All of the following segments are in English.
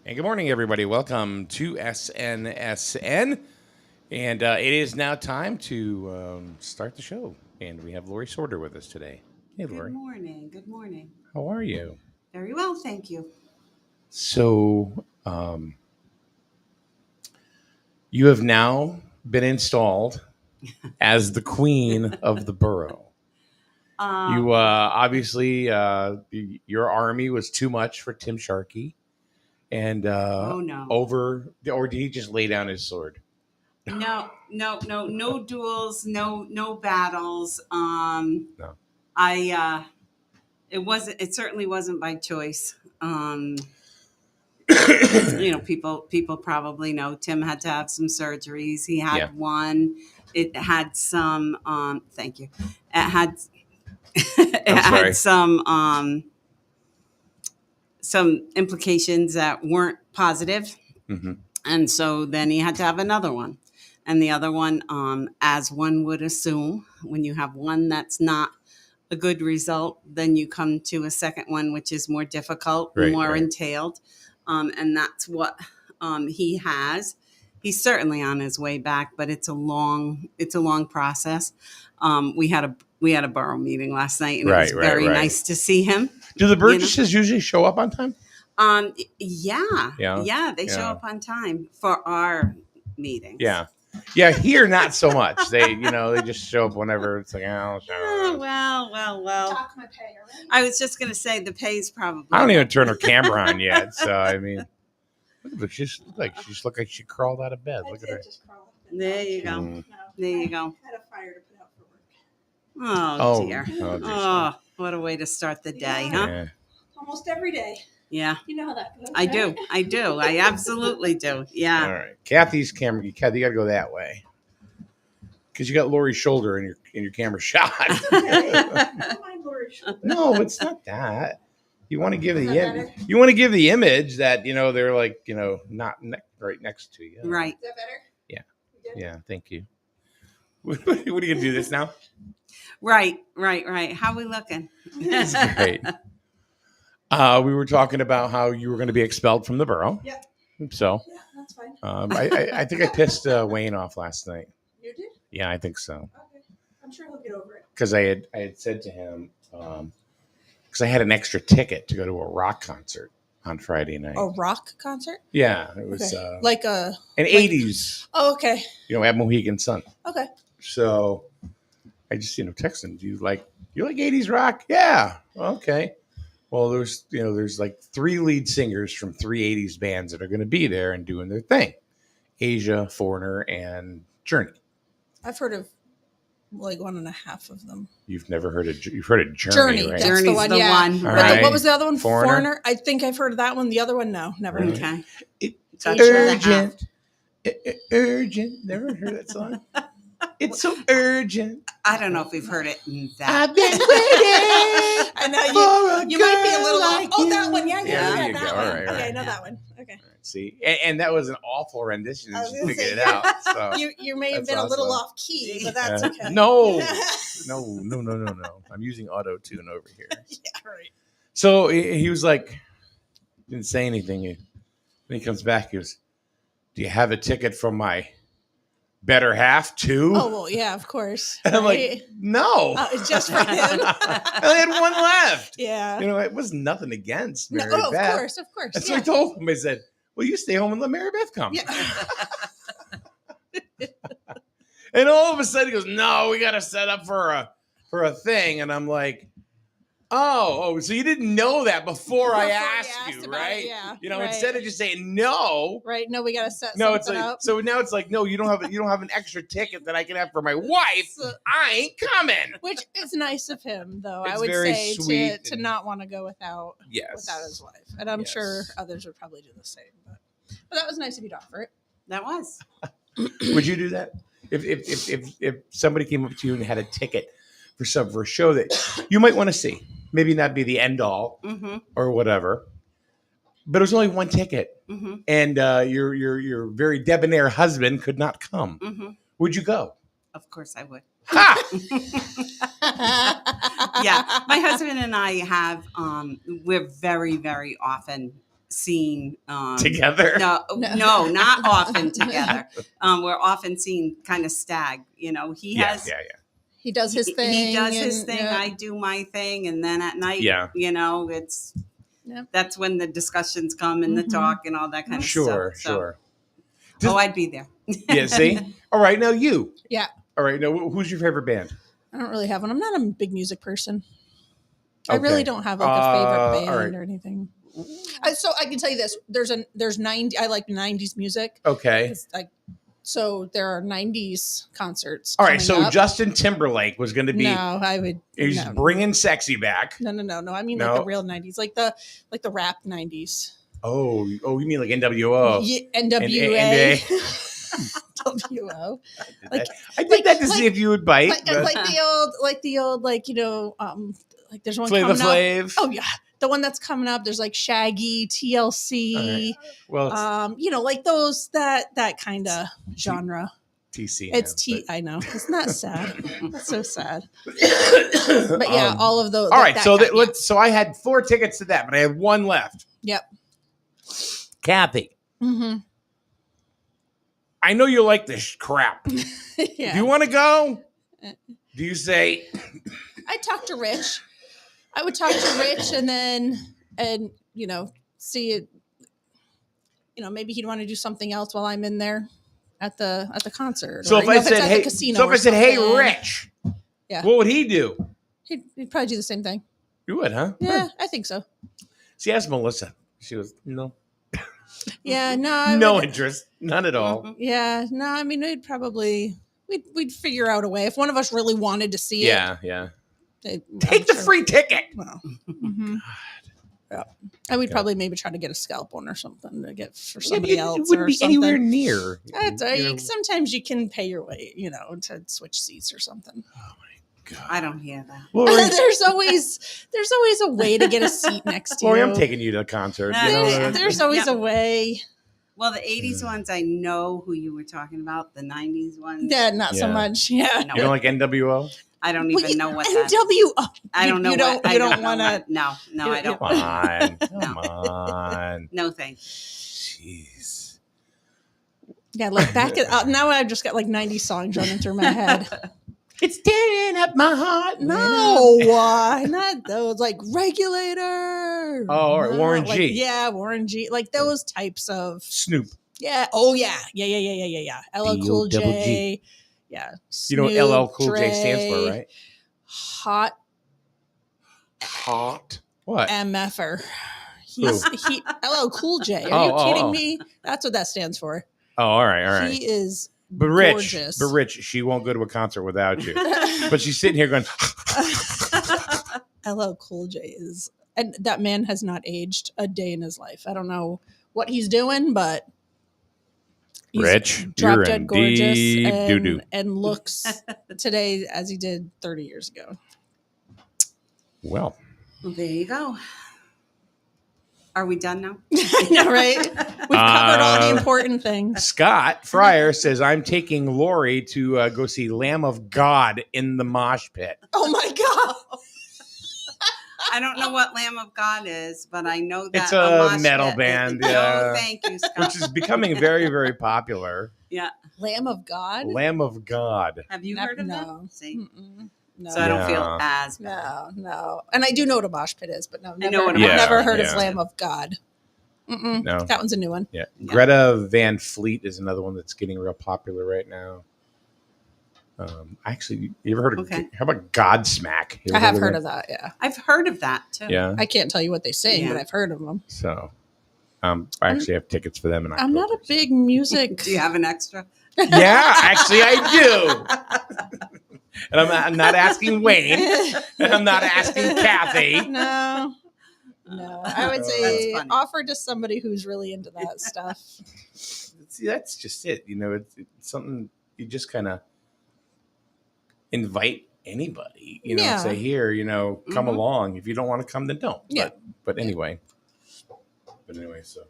And good morning, everybody. Welcome to SNSN. And it is now time to start the show. And we have Laurie Sorder with us today. Hey, Good Laurie. morning. Good morning. How are you? Very well, thank you. So, you have now been installed as the queen of the borough. You obviously, your army was too much for Tim Sharkey. And oh no, or did he just lay down his sword? no duels, no battles. No. It certainly wasn't by choice. People probably know Tim had to have some surgeries. He had one. It had some. Thank you. It had. Had some implications that weren't positive. Mm-hmm. And so then he had to have another one. And the other one, as one would assume, when you have one that's not a good result, then you come to a second one, which is more difficult, more entailed. And that's what he has. He's certainly on his way back, but it's a long process. We had a borough meeting last night, and it was very nice to see him. Do the Burgesses usually show up on time? Yeah, they show up on time for our meetings. Yeah, here not so much. They just show up whenever it's like, oh, well. Talk my pay, right? I was just gonna say the pay's probably. I don't even turn her camera on yet, so I mean, she looks like she crawled out of bed. Look at her. There you go. No, There you go. I had a fire to put out for work. Oh dear. Oh, what a way to start the day, huh? Yeah. Almost every day. Yeah. You know how that goes. I do. I absolutely do. Yeah. All right. Kathy's camera. Kathy, you got to go that way because you got Laurie's shoulder in your camera shot. No, it's not that. You want to give the image that they're like not right next to you. Right. Is that better? Yeah. Thank you. What are you gonna do this now? Right. How are we looking? That's great. We were talking about how you were going to be expelled from the borough. Yeah. So. Yeah, that's fine. I think I pissed Wayne off last night. You did? Yeah, I think so. Okay. I'm sure he'll get over it. Because I had said to him, because I had an extra ticket to go to a rock concert on Friday night. A rock concert? Yeah, it was like an 80s. Oh, okay. At Mohegan Sun. Okay. So I just texted him. Do you like 80s rock? Yeah. Okay. Well, there's like 3 lead singers from 3 80s bands that are going to be there and doing their thing. Asia, Foreigner, and Journey. I've heard of like 1.5 of them. You've heard of Journey, right? That's Journey's the one. Right. What was the other one? Foreigner? I think I've heard of that one. The other one, no, never. Okay. Urgent. Urgent. Never heard that song? It's so urgent. I don't know if we've heard it in that. I've been waiting. I know you might be a little like off. Oh, that one. Yeah, there you that go. one. All right. Okay, I know that one. Okay. See, and that was an awful rendition. I was She gonna figured say, it out. So You may have been a little off key, but that's okay. No. I'm using auto tune over here. Yeah, right. So he was like, didn't say anything. When he comes back, he goes, "Do you have a ticket from my better half too?" Oh well, yeah, of course. And I'm like, no. It's just for him. I only had one left. Yeah. It was nothing against Mary Of Beth. course. And so I told him, I said, well, you stay home and let Mary Beth come. Yeah. And all of a sudden he goes, no, we got to set up for a thing. And I'm like, oh, so you didn't know that before I asked you, right? Yeah. Instead of just saying no. Right. No, we got to set No, something it's like, up. so now it's like, no, you don't have an extra ticket that I can have for my wife. I ain't coming. Which is nice of him, though. It's I would very say sweet to not want to go without his wife. And I'm sure others would probably do the same. But that was nice of you to offer it. That was. Would you do that? If somebody came up to you and had a ticket for a show that you might want to see, maybe not be the end all or whatever, but it was only one ticket, and your very debonair husband could not come. Would you go? Of course I would. Ha! Yeah, my husband and I have we're very, very often seen Together? No, not often together. We're often seen kind of stag. He has. Yeah. He does his thing. He does his and, thing. yeah. I do my thing, and then at night, it's. Yep. That's when the discussions come and the talk and all that kind of stuff. Sure. I'd be there. Yeah, see? All right, now you. Yeah. All right, now who's your favorite band? I don't really have one. I'm not a big music person. I Okay. really don't have like a favorite all band right. or anything. So I can tell you this: there's 90. I like 90s music. Okay. It's so there are 90s concerts. All right, coming so up. Justin Timberlake was going to be. No, I would. He's no. bringing sexy back. No. I mean like the real 90s, like the rap 90s. Oh, you mean like NWO? Yeah, NWA. WO. I did that to see if you would bite. Like the old like there's one Flavor coming up. Flav. Oh yeah, the one that's coming up. There's like Shaggy, TLC. Right. Well, like those that kind of genre. TC. It's I know. Isn't that sad? That's so sad. But yeah, all of those. All right, so I had 4 tickets to that, but I have 1 left. Yep. Kathy. Mm-hmm. I know you like this crap. Yeah. Do you want to go? Do you say? I talk to Rich. I would talk to Rich and see it. Maybe he'd want to do something else while I'm in there at the concert. So if I said, hey, casino Rich, yeah, what would he do? He'd probably do the same thing. You would, huh? Yeah, I think so. See, ask Melissa. She was no. Yeah, no. No interest, none at all. Yeah, no. I mean, we'd figure out a way if one of us really wanted to see it. Yeah. Take Take the free ticket. Well, mm-hmm. Yeah. And we'd probably maybe try to get a scalp one or something to get for somebody else. It wouldn't be something. anywhere near. Sometimes you can pay your way, to switch seats or something. Oh my God. I don't hear that. Laurie, there's always a way to get a seat next to Laurie, you. I'm taking you to a concert. There's always a way. Well, the 80s ones, I know who you were talking about. The 90s ones. Yeah, not so much. Yeah. You don't like NWO? I don't even know what that is. NWO. I don't know. You don't want to. No, I don't. Come on. No, thanks. Jeez. Yeah, like back now I've just got like 90 songs running through my head. It's tearing up my heart. No, not those. Like Regulator. Oh, all right. Warren G. Yeah, Warren G. Like those types of. Snoop. Yeah. Oh, yeah. Yeah. LL Cool J. Yeah. You know what LL Cool J stands for, right? Hot. What? MFer. LL Cool J. Are you kidding me? That's what that stands for. Oh, all right. He is gorgeous. But Rich, she won't go to a concert without you. But she's sitting here going. LL Cool J is, and that man has not aged a day in his life. I don't know what he's doing, but he's Rich, drop you're dead in gorgeous deep doo-doo. and looks today as he did 30 years ago. Well, there you go. Are we done now? I know, right? We've covered all the important things. Scott Fryer says, I'm taking Laurie to go see Lamb of God in the mosh pit. Oh, my God. I don't know what Lamb of God is, but I know that It's a mosh metal pit. band. Oh, thank you, Scott. Which is becoming very, very popular. Yeah. Lamb of God? Lamb of God. Have you heard of No. that? See? Mm-mm. No. So I don't feel as bad. No. And I do know what a mosh pit is, but no, I know what a mosh I've never pit heard is. of Lamb of God. Mm-mm. No. That one's a new one. Yeah. Greta Van Fleet is another one that's getting real popular right now. Actually, you ever heard of, how about Godsmack? I have heard of that, yeah. I've heard of that, too. Yeah. I can't tell you what they sing, but I've heard of them. So, I actually have tickets for them. I'm not a big music. Do you have an extra? Yeah, actually, I do. And I'm not asking Wayne. And I'm not asking Kathy. No. I would say offer to somebody who's really into that stuff. See, that's just it. It's something you just kind of invite anybody, say here, come along. If you don't want to come, then don't. Yeah. But anyway. So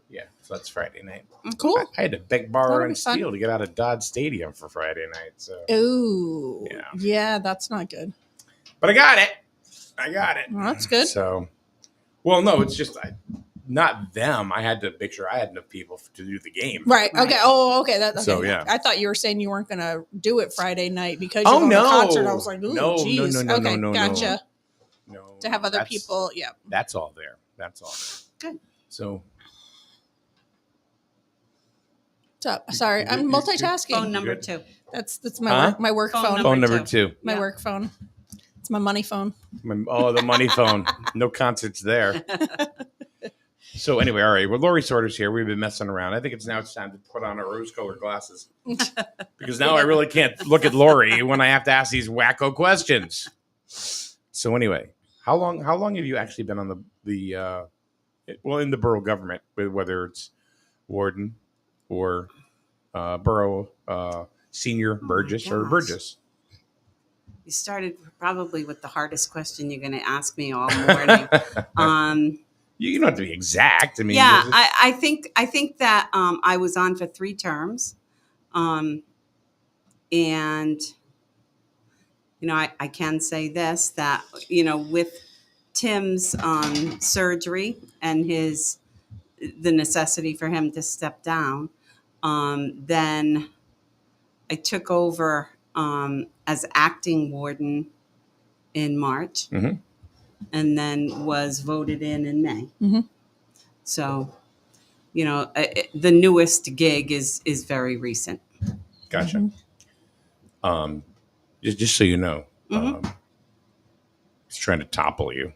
that's Friday night. Cool. I had to beg, borrow, and steal to get out of Dodge Stadium for Friday night. So. Ooh. Yeah, that's not good. But I got it. Well, that's good. So, well, no, it's just not them. I had to make sure I had enough people to do the game. Right. Right. Okay. Oh, okay. Okay. So, yeah. I thought you were saying you weren't going to do it Friday night because Oh, you're going to no. a concert. I was like, ooh, No, geez. no, Okay. no. Gotcha. No, To have other that's- people. Yeah. That's all there. That's all there. Good. So Sorry, I'm multitasking. Phone number Good. 2. That's my Huh? work Phone phone. number phone number two. 2. My Yeah. work phone. It's my money phone. The money phone. No concerts there. So anyway, all right. Well, Laurie Sorder's here. We've been messing around. I think it's time to put on our rose-colored glasses because now I really can't look at Laurie when I have to ask these wacko questions. So anyway, how long have you actually been on in the borough government, whether it's Warden or borough senior Burgess or gosh. Burgess? You started probably with the hardest question you're going to ask me all morning. You don't have to be exact. I mean, Yeah, this is- I think that I was on for 3 terms, and I can say this, that with Tim's surgery and the necessity for him to step down, then I took over as acting warden in March, Mhm. and then was voted in May. Mhm. So, the newest gig is very recent. Gotcha. Just so you know, he's trying to topple you.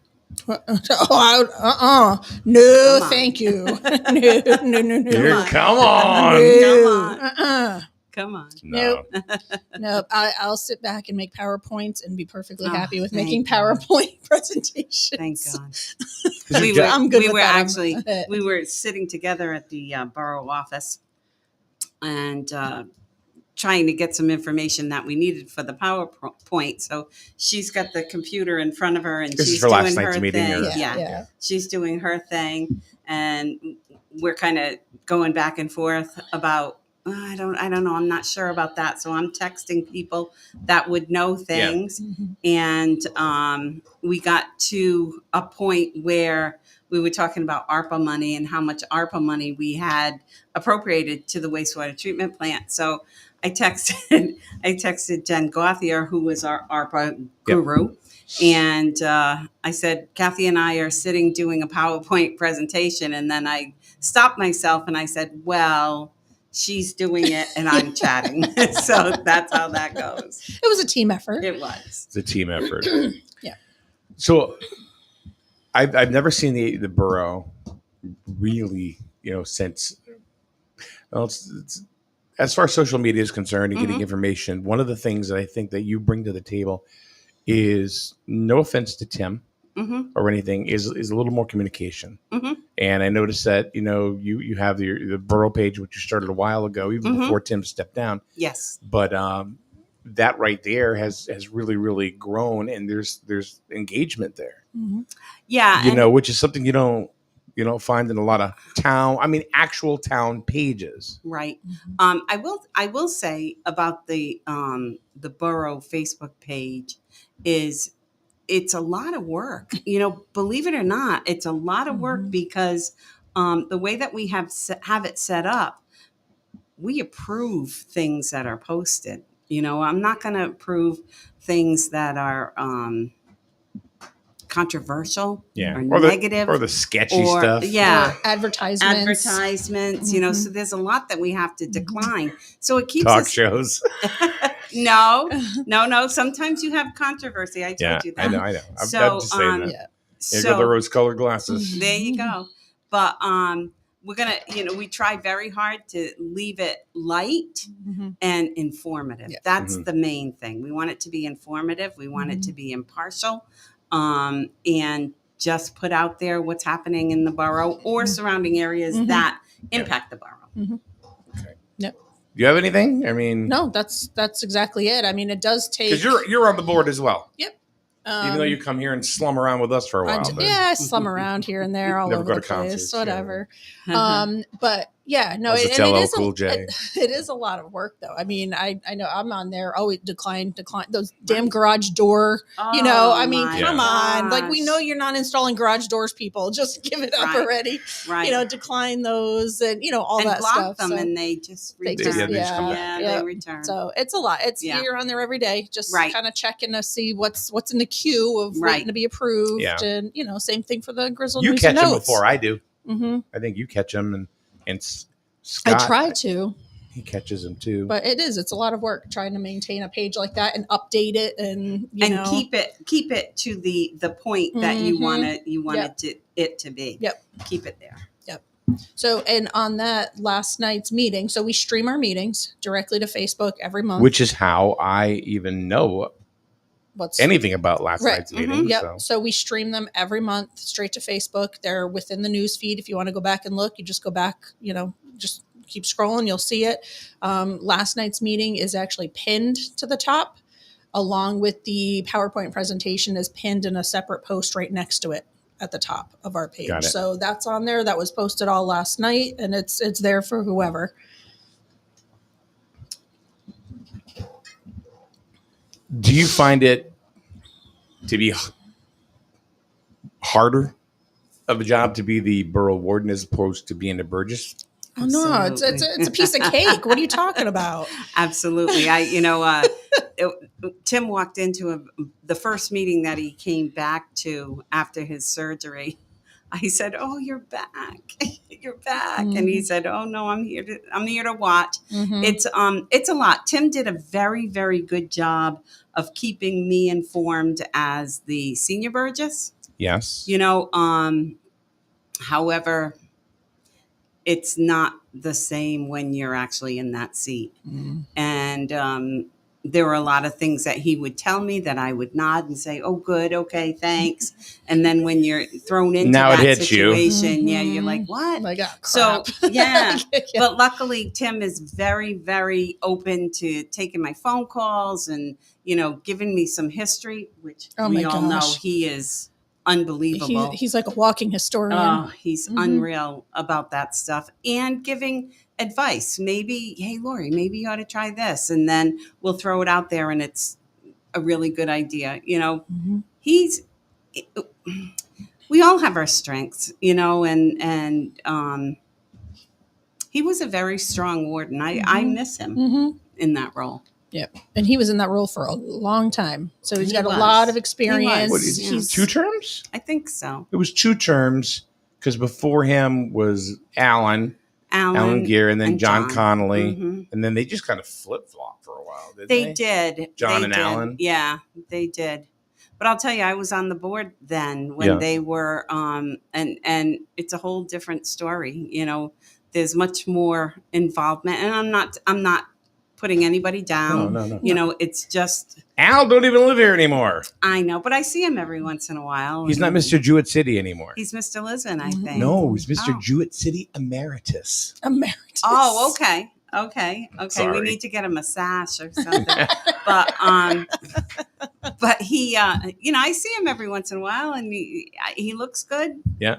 No, Come on. thank you. No. Here, on. come on. No. Come on. No. Nope. I'll sit back and make PowerPoints and be perfectly Oh, happy with thank making God. PowerPoint presentations. Thank God. We were, I'm good we with were that. actually we were sitting together at the borough office and trying to get some information that we needed for the PowerPoint. So she's got the computer in front of her and This is she's for doing last her night's meeting, thing. or- Yeah, she's doing her thing, and we're kind of going back and forth about. I don't know. I'm not sure about that. So I'm texting people that would know things. And we got to a point where we were talking about ARPA money and how much ARPA money we had appropriated to the wastewater treatment plant. So I texted Jen Gauthier, who was our ARPA guru. And I said, Kathy and I are sitting doing a PowerPoint presentation. And then I stopped myself and I said, well, she's doing it and I'm chatting. So that's how that goes. It was a team effort. It was. It's a team effort. Yeah. So I've never seen the borough really, since. Well, it's as far as social media is concerned and getting information. One of the things that I think that you bring to the table is, no offense to Tim or anything, is a little more communication. And I noticed that you have the borough page, which you started a while ago, even before Tim stepped down. Yes. But that right there has really, really grown, and there's engagement there. Yeah. Which is something you don't find in a lot of actual town pages. Right. I will say about the borough Facebook page is it's a lot of work. Believe it or not, it's a lot of work because the way that we have it set up, we approve things that are posted. I'm not going to approve things that are controversial or negative or the sketchy stuff. Yeah. Or advertisements. So there's a lot that we have to decline. So it keeps Talk us, shows. No. Sometimes you have controversy. I told you that. I know. I'm just saying that. Here go the rose-colored glasses. There you go. But we're gonna, we try very hard to leave it light and informative. Yeah. That's the main thing. We want it to be informative. We want it to be impartial, and just put out there what's happening in the borough or surrounding areas that impact the borough. Okay. Yep. Do you have anything? I mean, No, that's exactly it. I mean, it does take. because you're on the board as well. Yep. Even though you come here and slum around with us for a while. I slum around here and there, all Never over go the to place, concerts, whatever. But Yeah, no, As a and it fellow is Cool J. it is a lot of work though. I mean, I know I'm on there. Always decline those damn garage door. You know, I mean, my come on. Like we know gosh. you're not installing garage doors, people. Just give it up Right. already. Right. You know, decline those and all and that block stuff. them So and they just they return. just, they just come yeah, back. They yeah. return. So it's a lot. It's Yeah. you're on there every day, just Right. kind of checking to see what's in the queue of Right. waiting to be approved. Yeah. And same thing for the grizzle You news catch them notes. before I do. Mm-hmm. I think you catch them, and Scott, I try to. He catches them too. But it's a lot of work trying to maintain a page like that and update it and keep it to the point that you wanted it to be. Yep. Keep it there. Yep. So, and on that last night's meeting, so we stream our meetings directly to Facebook every month. Which is how I even know anything about last night's meeting. Yep. So we stream them every month straight to Facebook. They're within the news feed. If you want to go back and look, you just go back, just keep scrolling, you'll see it. Last night's meeting is actually pinned to the top, along with the PowerPoint presentation is pinned in a separate post right next to it at the top of our page. Got it. So that's on there. That was posted all last night, and it's there for whoever. Do you find it to be harder of a job to be the borough warden as opposed to being the Burgess? Oh no, it's a piece of cake. What are you talking about? Absolutely. Tim walked into the first meeting that he came back to after his surgery. I said, "Oh, you're back. You're back." Mm-hmm. And he said, "Oh no, I'm here to watch." Mm-hmm. It's a lot. Tim did a very, very good job of keeping me informed as the senior Burgess. Yes. However, it's not the same when you're actually in that seat. Mm-hmm. And there were a lot of things that he would tell me that I would nod and say, "Oh, good. Okay, thanks." And then when you're thrown into Now it that hits you. situation, Mm-hmm. you're like, "What?" Like, oh, So, crap. yeah. Yeah. But luckily, Tim is very, very open to taking my phone calls and, giving me some history, which Oh we my all know gosh. he is unbelievable. He's like a walking historian. Oh, he's Mhm. unreal about that stuff and giving advice. Maybe, hey, Laurie, maybe you ought to try this. And then we'll throw it out there and it's a really good idea. Mm-hmm. We all have our strengths, and he was a very strong warden. I miss him Mm-hmm. in that role. Yeah, and he was in that role for a long time, so he's He got was. a lot of He experience. What was. is He's- 2 terms? I think so. It was 2 terms because before him was Alan Gear, and then John Connolly, Mhm. and then they just kind of flip flop for a while. Didn't They they? did. John They and did. Alan? Yeah, they did. But I'll tell you, I was on the board then when Yeah. they were, and it's a whole different story. There's much more involvement, and I'm not putting anybody down. No. It's just Al don't even live here anymore. I know, but I see him every once in a while. He's not and Mr. Jewett City anymore. He's Mr. Lisbon, I think. No, he's Mr. Oh. Jewett City Emeritus. Emeritus. Oh, okay. We Sorry. need to get a massage or something. but he, I see him every once in a while, and he looks good. Yeah.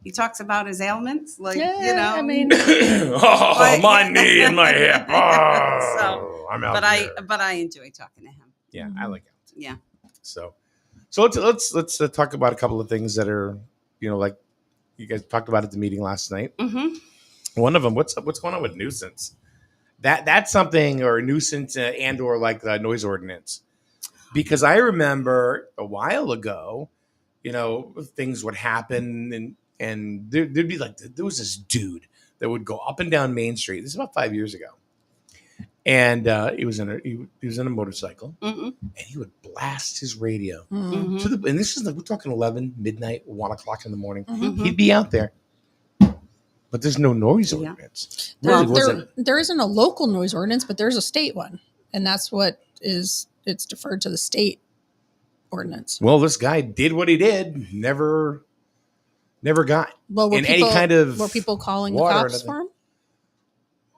He talks about his ailments, like Yeah, I mean, Oh, my knee and my hip. Oh, So, I'm out there. but I enjoy talking to him. Yeah, I like it. Yeah. So let's talk about a couple of things that are, like you guys talked about at the meeting last night. Mm-hmm. One of them, what's going on with nuisance? That's something, or nuisance and or like the noise ordinance, because I remember a while ago, things would happen and there'd be like, there was this dude that would go up and down Main Street. This is about 5 years ago. And he was in a motorcycle, Mm-hmm. and he would blast his radio mm-hmm. to the. And this is like, we're talking 11 midnight, 1 o'clock in the morning. Mm-hmm. He'd be out there, but there's no noise Yeah. ordinance. Well, Really wasn't. there isn't a local noise ordinance, but there's a state one, and that's what it's deferred to the state ordinance. Well, this guy did what he did. Never got Well, in any kind of were people calling the water or cops nothing. for him?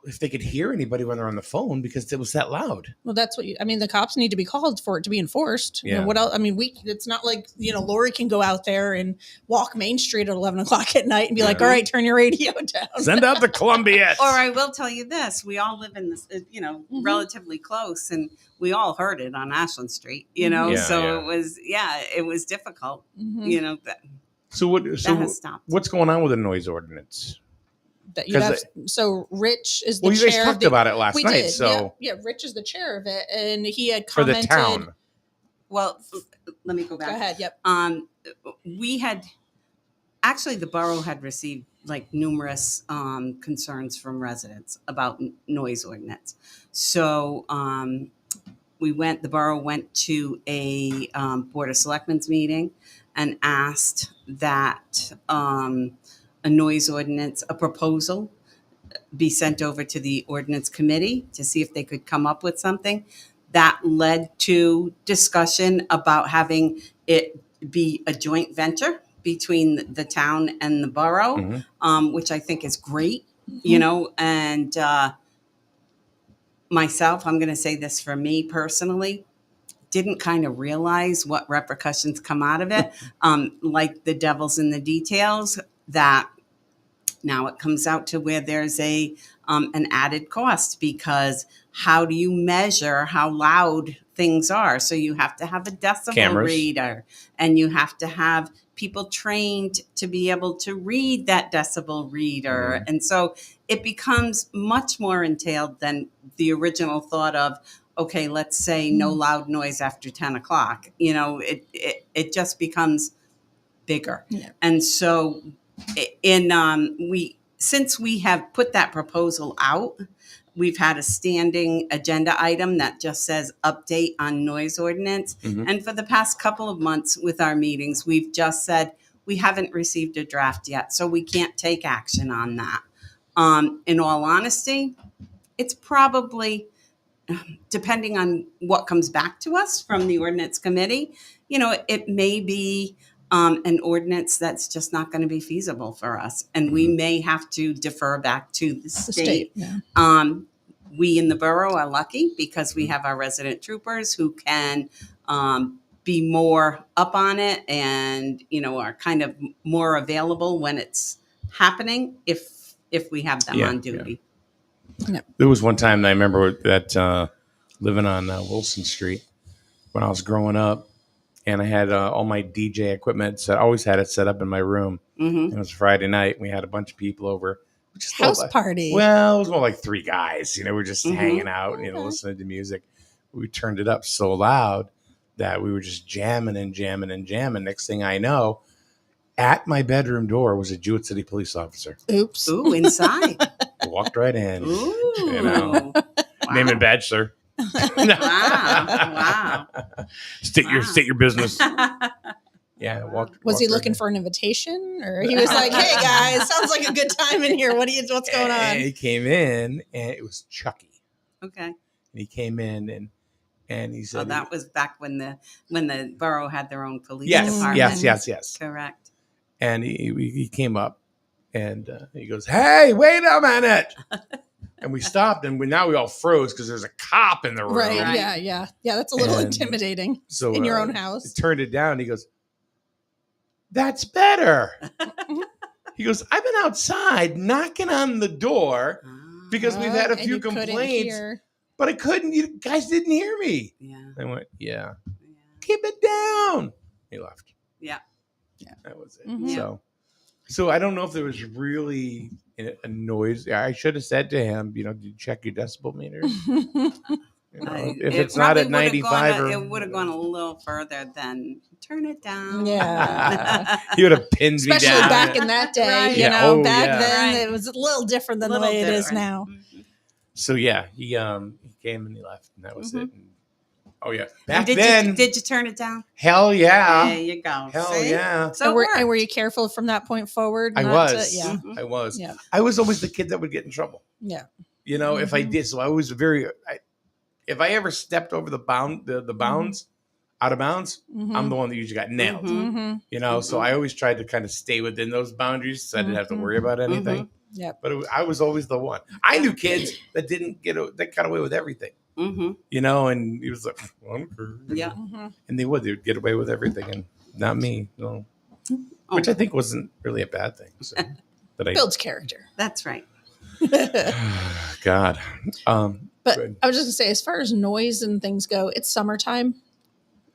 if they could hear anybody when they're on the phone because it was that loud. Well, that's what the cops need to be called for it to be enforced. Yeah. What else? It's not like, Laurie can go out there and walk Main Street at 11 o'clock at night and be like, all right, turn your radio down. Send out the Columbiates. Or I will tell you this: we all live in this, relatively close, and we all heard it on Ashland Street. Yeah, so yeah. it was difficult. Mhm. So that has stopped. what's going on with the noise ordinance? That you have, so Rich is the Well, you chair. guys talked about it last we night. did. So Yeah, Rich is the chair of it, and he had for the commented. town, Well, let me go back. Go ahead. Yep. We had actually the borough had received like numerous concerns from residents about noise ordinance. So the borough went to a Board of Selectmen's meeting and asked that a noise ordinance, a proposal, be sent over to the ordinance committee to see if they could come up with something. That led to discussion about having it be a joint venture between the town and the borough, which I think is great, and myself, I'm going to say this for me personally, didn't kind of realize what repercussions come out of it. Like the devil's in the details, that now it comes out to where there's an added cost, because how do you measure how loud things are? So you have to have a decibel Cameras. reader, and you have to have people trained to be able to read that decibel reader. And so it becomes much more entailed than the original thought of, okay, let's say no loud noise after 10 o'clock. It just becomes bigger. Yeah. And so since we have put that proposal out, we've had a standing agenda item that just says update on noise ordinance. And for the past couple of months with our meetings, we've just said we haven't received a draft yet, so we can't take action on that. In all honesty, it's probably, depending on what comes back to us from the ordinance committee, it may be an ordinance that's just not going to be feasible for us. And we may have to defer back to the state. Yeah. We in the borough are lucky because we have our resident troopers who can be more up on it and, are kind of more available when it's happening if we have them on duty. Yeah. There was one time that I remember that living on Wilson Street when I was growing up, and I had all my DJ equipment. So I always had it set up in my room. It was Friday night. We had a bunch of people over. House party. Well, it was more like three guys. We're just hanging out, listening to music. We turned it up so loud that we were just jamming and jamming and jamming. Next thing I know, at my bedroom door was a Jewett City police officer. Oops. Ooh, inside. Walked right in. Ooh. Wow. Name and badge, sir. Wow. State your business. Yeah. Was he looking for an invitation, or he was like, "Hey guys, sounds like a good time in here. What's going on?" And he came in, and it was Chucky. Okay. And he came in, and he said, "Oh, that was back when the borough had their own police yes, department." yes. Correct. And he came up, and he goes, "Hey, wait a minute!" And we stopped, and now we all froze because there's a cop in the room. Right. Yeah. That's a little And intimidating. So in your own house. He turned it down. And he goes, "That's better." He goes, "I've been outside knocking on the door because we've had a few complaints, but I couldn't. You guys didn't hear me." Yeah. I went, "Yeah. Keep it down." He left. Yeah. That was it. Mhm. So I don't know if there was really a noise. I should have said to him, did you check your decibel meter? If it's not at 95, it would have gone a little further than turn it down. Yeah. he would have pinned me down. Especially back in that day, Right. Yeah. Oh, back yeah. then Right. it was a little different than Little the way it is different. now. So yeah, he came and he left, and that was it. And, oh yeah, And back did then, did you turn it down? hell yeah, There you go. hell See? yeah. So And were you careful from that point forward? I not to- was. yeah. I was. Yeah. I was always the kid that would get in trouble. Yeah. If I did. So I was if I ever stepped over the bounds, out of bounds, I'm the one that usually got nailed. Mm-hmm. So I always tried to kind of stay within those boundaries so I didn't have to worry about anything. Yep. But I was always the one. I knew kids that that got away with everything, Mm-hmm. and he was like, well, I don't care. Yeah. Mm-hmm. And they would get away with everything, and not me. No. Oh. Which I think wasn't really a bad thing. So, but Builds character. That's right. God. But Good. I was just gonna say, as far as noise and things go, it's summertime.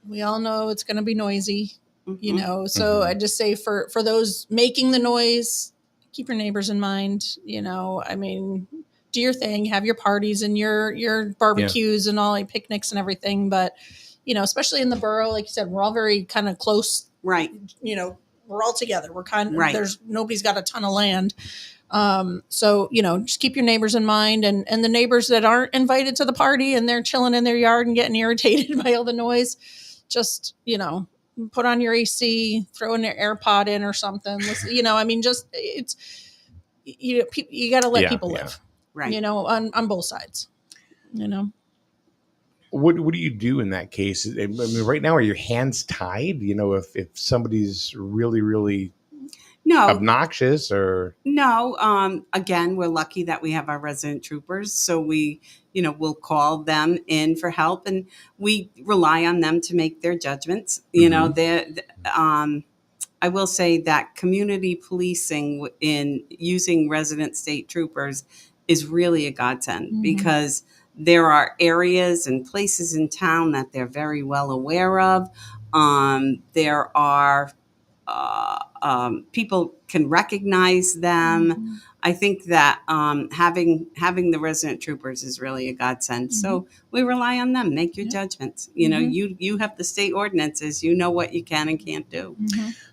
We all know it's gonna be noisy, Mhm. So Mhm. I just say for those making the noise, keep your neighbors in mind. I mean, do your thing, have your parties and your barbecues and all like picnics and everything. But especially in the borough, like you said, we're all very kind of close. Right. We're all together. We're kind of Right. nobody's got a ton of land. So just keep your neighbors in mind, and the neighbors that aren't invited to the party and they're chilling in their yard and getting irritated by all the noise, just put on your AC, throw in their AirPod in or something. I mean, just it's you got to let people live, Right. on both sides. What do you do in that case? I mean, right now, are your hands tied? If somebody's really, really No. obnoxious or No. Again, we're lucky that we have our resident troopers, so we, we'll call them in for help, and we rely on them to make their judgments. I will say that community policing in using resident state troopers is really a godsend because there are areas and places in town that they're very well aware of. There are people can recognize them. I think that having the resident troopers is really a godsend. So we rely on them. Make your judgments. You have the state ordinances. You know what you can and can't do.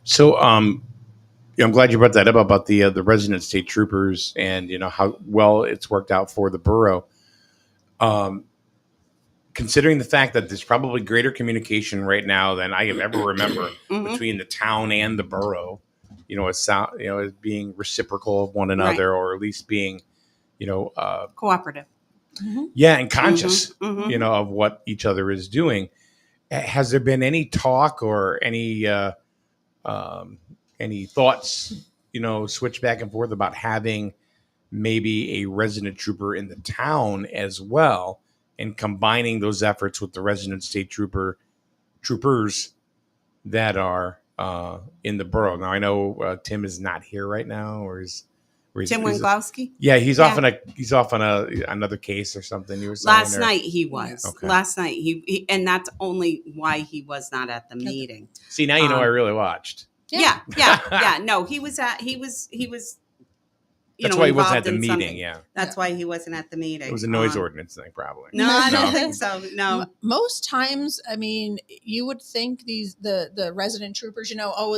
so. I'm glad you brought that up about the resident state troopers and how well it's worked out for the borough. Considering the fact that there's probably greater communication right now than I have ever remember between the town and the borough, as being reciprocal of one another, or at least being, Cooperative. and conscious, Mhm. of what each other is doing. Has there been any talk or any thoughts, switch back and forth about having maybe a resident trooper in the town as well, and combining those efforts with the resident state troopers that are in the borough? Now I know Tim is not here right now, or Tim Winglowski? Yeah, he's off on another case or something. You were saying, Last night he was. Okay. Last night he and that's only why he was not at the meeting. See, now I really watched. Yeah. No, he was. That's why he wasn't at the involved in meeting. something. Yeah, That's why he wasn't at the meeting. it was a noise ordinance thing, probably. No, I don't think so. No. Most times, I mean, you would think the resident troopers,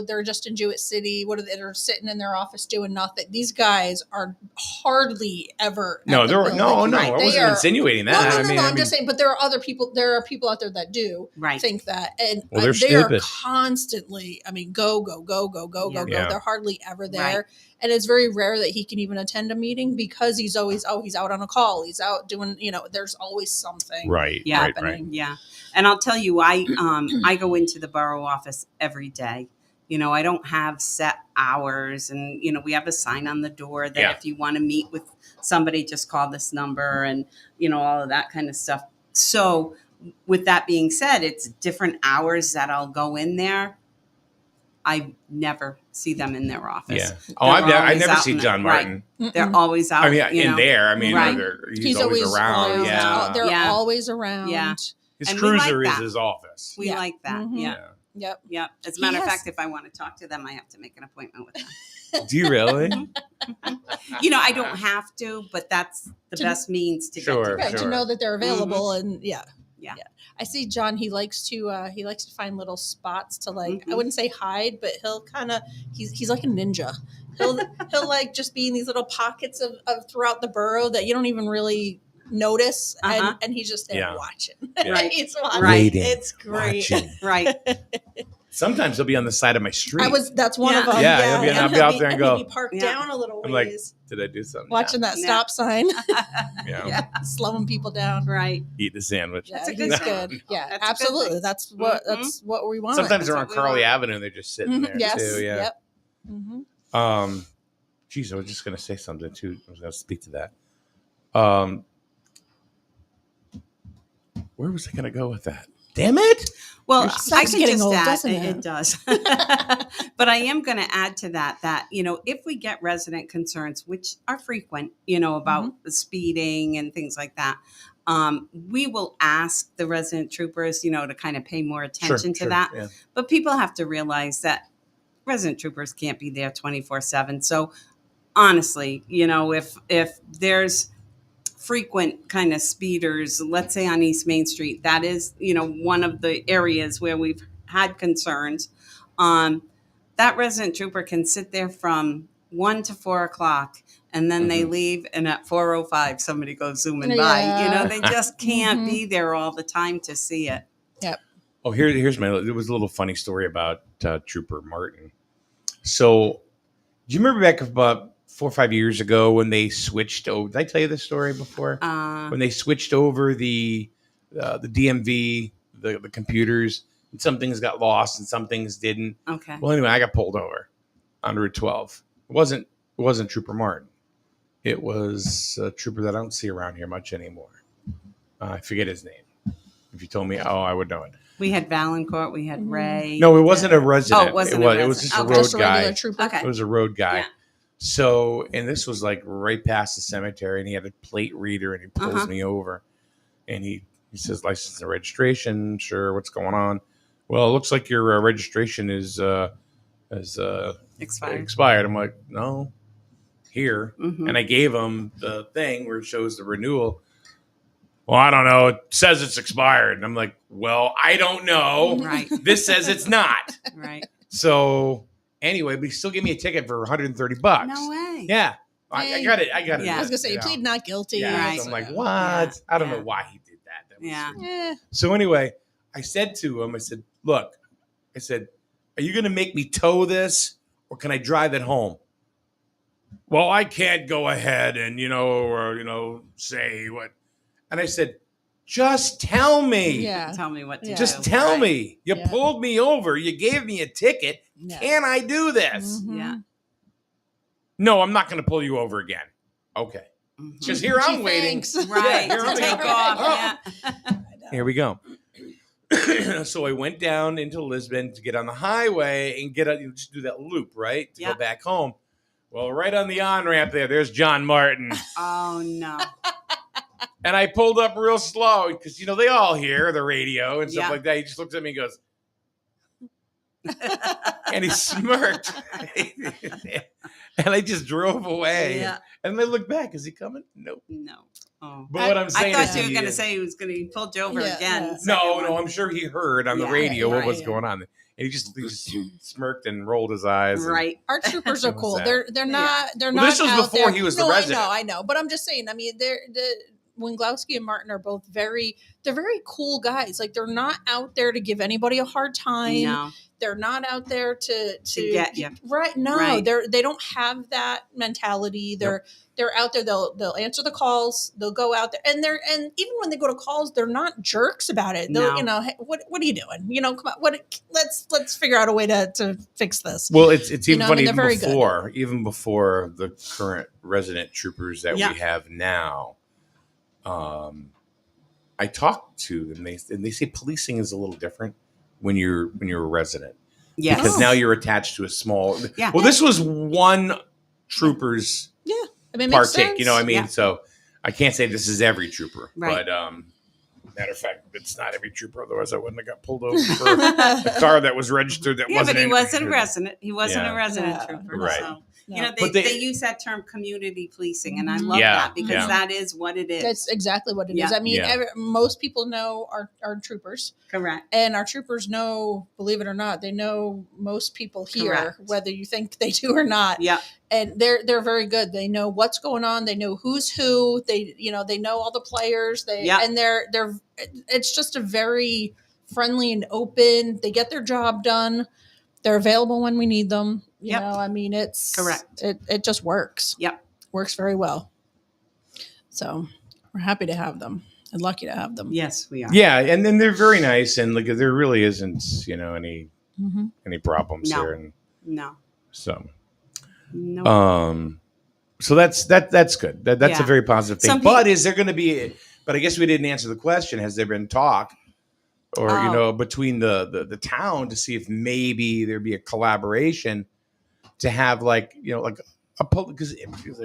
they're just in Jewett City. They're sitting in their office doing nothing. These guys are hardly ever. No, at the building. I Right. wasn't insinuating that. No, I'm just saying. But there are other people. There are people out there that do think that, and Well, they're they are stupid. constantly. I mean, go. Yeah. They're hardly ever there. Right. And it's very rare that he can even attend a meeting because he's always out on a call. He's out doing, there's always something happening. Yeah. And I'll tell you, I go into the borough office every day. I don't have set hours, and we have a sign on the door that if you want to meet with somebody, just call this number, and all of that kind of stuff. So with that being said, it's different hours that I'll go in there. I never see them in their office. Yeah. Oh, I never see John Martin. Right. They're always out. I mean, there. I mean, Right. he's always around. Yeah. They're always around. Yeah. His And we like cruiser is that. his office. We like that. Mhm. Yeah. Yep. As a matter of fact, if I want to talk to them, I have to make an appointment with them. Do you really? I don't have to, but that's the best means to Sure. get To know that they're available, Mm-hmm. and yeah. I see John. He likes to find little spots to I wouldn't say hide, but he'll kind of he's like a ninja. He'll just be in these little pockets of throughout the borough that you don't even really notice, and he's just there watching. Yeah. He's watching. Right. It's great. Watching. Right. Sometimes he'll be on the side of my street. That's one of them. Yeah, I'll be out there and go. He'll be parked Yeah. down a little I'm like, ways, did I do something? watching that Yeah. stop sign, Yeah. slowing people down. Right. Eat the sandwich. That's a He's good good. thing. Yeah, That's a good absolutely. thing. That's what we want. Sometimes they're on That's what we Carly want. Avenue. They're just sitting there Yes. too. Yeah. Yep. Mm-hmm. Geez, I was just going to say something too. I was going to speak to that. Where was I going to go with that? Damn it! Well, I Sucks can getting just old, add, doesn't it it? does. But I am going to add to that, if we get resident concerns, which are frequent, about the speeding and things like that, we will ask the resident troopers, to kind of pay more attention to that. Yeah. But people have to realize that resident troopers can't be there 24/7. So honestly, if there's frequent kind of speeders, let's say on East Main Street, that is, one of the areas where we've had concerns. That resident trooper can sit there from 1 to 4 o'clock, and then they leave, and at 4:05 somebody goes zooming by. Yeah. They just can't be there all the time to see it. Yep. Oh, here's there was a little funny story about Trooper Martin. So, do you remember back about 4 or 5 years ago when they switched over? Did I tell you this story before? When they switched over the DMV, the computers, and some things got lost and some things didn't. Okay. Well, anyway, I got pulled over on Route 12. It wasn't Trooper Martin. It was a trooper that I don't see around here much anymore. I forget his name. If you told me, I would know it. We had Valancourt, we had Ray. No, it wasn't a resident. Oh, it wasn't a It was just a resident. road Just a regular guy. trooper. Okay. It was a road guy. Yeah. So, and this was like right past the cemetery, and he had a plate reader, and he pulls me over, and he says, "License and registration, sure. What's going on?" Well, it looks like your registration is expired. I'm like, no, here, and I gave him the thing where it shows the renewal. Well, I don't know. It says it's expired, and I'm like, well, I don't know. Right. This says it's not. Right. So anyway, but he still gave me a ticket for $130. No way. Yeah. I got it. Yeah. I was gonna say, you plead not guilty. Yeah. Right. So I'm like, what? Yeah. I don't Yeah. know why he did that. That was Yeah. weird. So anyway, I said to him, I said, look, are you going to make me tow this or can I drive it home? Well, I can't go ahead and, say what. And I said, just tell me. Yeah. Tell me what to do. Just tell Right. me. You Yeah. pulled me over. You gave me a ticket. Yeah. Can I do this? Mhm. Yeah. No, I'm not going to pull you over again. Okay. Mhm. Because here I'm Gee, waiting. thanks. Right. here To I'm take waiting. off. Oh. Yeah. Here we go. So I went down into Lisbon to get on the highway and just do that loop, right? To Yeah. go back home. Well, right on the on-ramp there's John Martin. Oh, no. And I pulled up real slow because, they all hear the radio and stuff Yeah. like that. He just looks at me and goes, and he smirked. And I just drove away. Yeah. And I looked back. Is he coming? Nope. No. Oh. But what I'm I saying thought is you were he going to is- say he was going to pull you over Yeah, again. yeah. Second No, one. I'm sure he heard on the Yeah, radio what was right. going on. And he just smirked and rolled his eyes. and- Right. Our troopers are What was cool. that? They're not Well, not. this was out before there. he was the No, resident. I know. But I'm just saying. I mean, Wenglowski and Martin are both they're very cool guys. Like they're not out there to give anybody a hard time. No. They're not out there to get you. Right. No, Right. they don't have that mentality. They're out there. They'll answer the calls. They'll go out there, and even when they go to calls, they're not jerks about it. They'll, No. hey, what are you doing? Come on, let's figure out a way to fix this. Well, it's even funny they're very good. even before the current resident troopers that Yeah. we have now. I talked to them, and they say policing is a little different when you're a resident. Yes. Because now you're attached to a small. Yeah. Well, this was one trooper's Yeah, I mean, it makes partake. sense. You know what I mean? Yeah. So I can't say this is every trooper, Right. but matter of fact, it's not every trooper. Otherwise, I wouldn't have got pulled over for a car that was registered that Yeah, wasn't. but he in- wasn't a resident. He wasn't Yeah. a resident Yeah. trooper. Right. So, No. But they they- use that term community policing, and I love Yeah, that because yeah. that is what it is. That's exactly what it is. Yeah. I mean, Yeah. most people know our troopers, Correct. and our troopers know, believe it or not, they know most people here, Correct. whether you think they do or not. Yeah. And they're very good. They know what's going on. They know who's who. They know all the players. Yeah. And they're it's just a very friendly and open. They get their job done. They're available when we need them. You Yep. know, I mean, it's Correct. It just works. Yep. Works very well. So we're happy to have them and lucky to have them. Yes, we are. Yeah, and then they're very nice, and like there really isn't, any Mm-hmm. any problems No. here, and No. so No. So that's good. That's a Yeah. very positive thing. Some But is there going to be? But I guess we didn't answer the question. Has there been talk, or between the town to see if maybe there'd be a collaboration to have like a because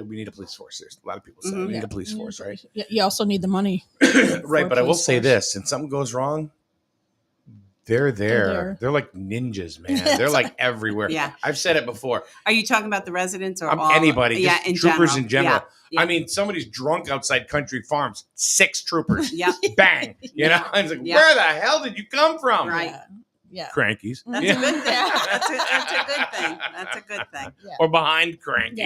we need a police force. There's a lot of people say we need a police force, right? You also need the money. Right. But I will police say force. this: if something goes wrong, they're there. They're like ninjas, man. They're like everywhere. Yeah. I've said it before. Are you talking about the residents or all? Anybody? Yeah, Just in troopers general. in general. Yeah. I mean, somebody's drunk outside Country Farms. 6 troopers. Yeah. Bang. You know, I was like, Yeah. where the hell did you come from? Right. Yeah. Crankies. That's a good thing. That's a good thing. That's a good thing. Yeah. Or behind crankies.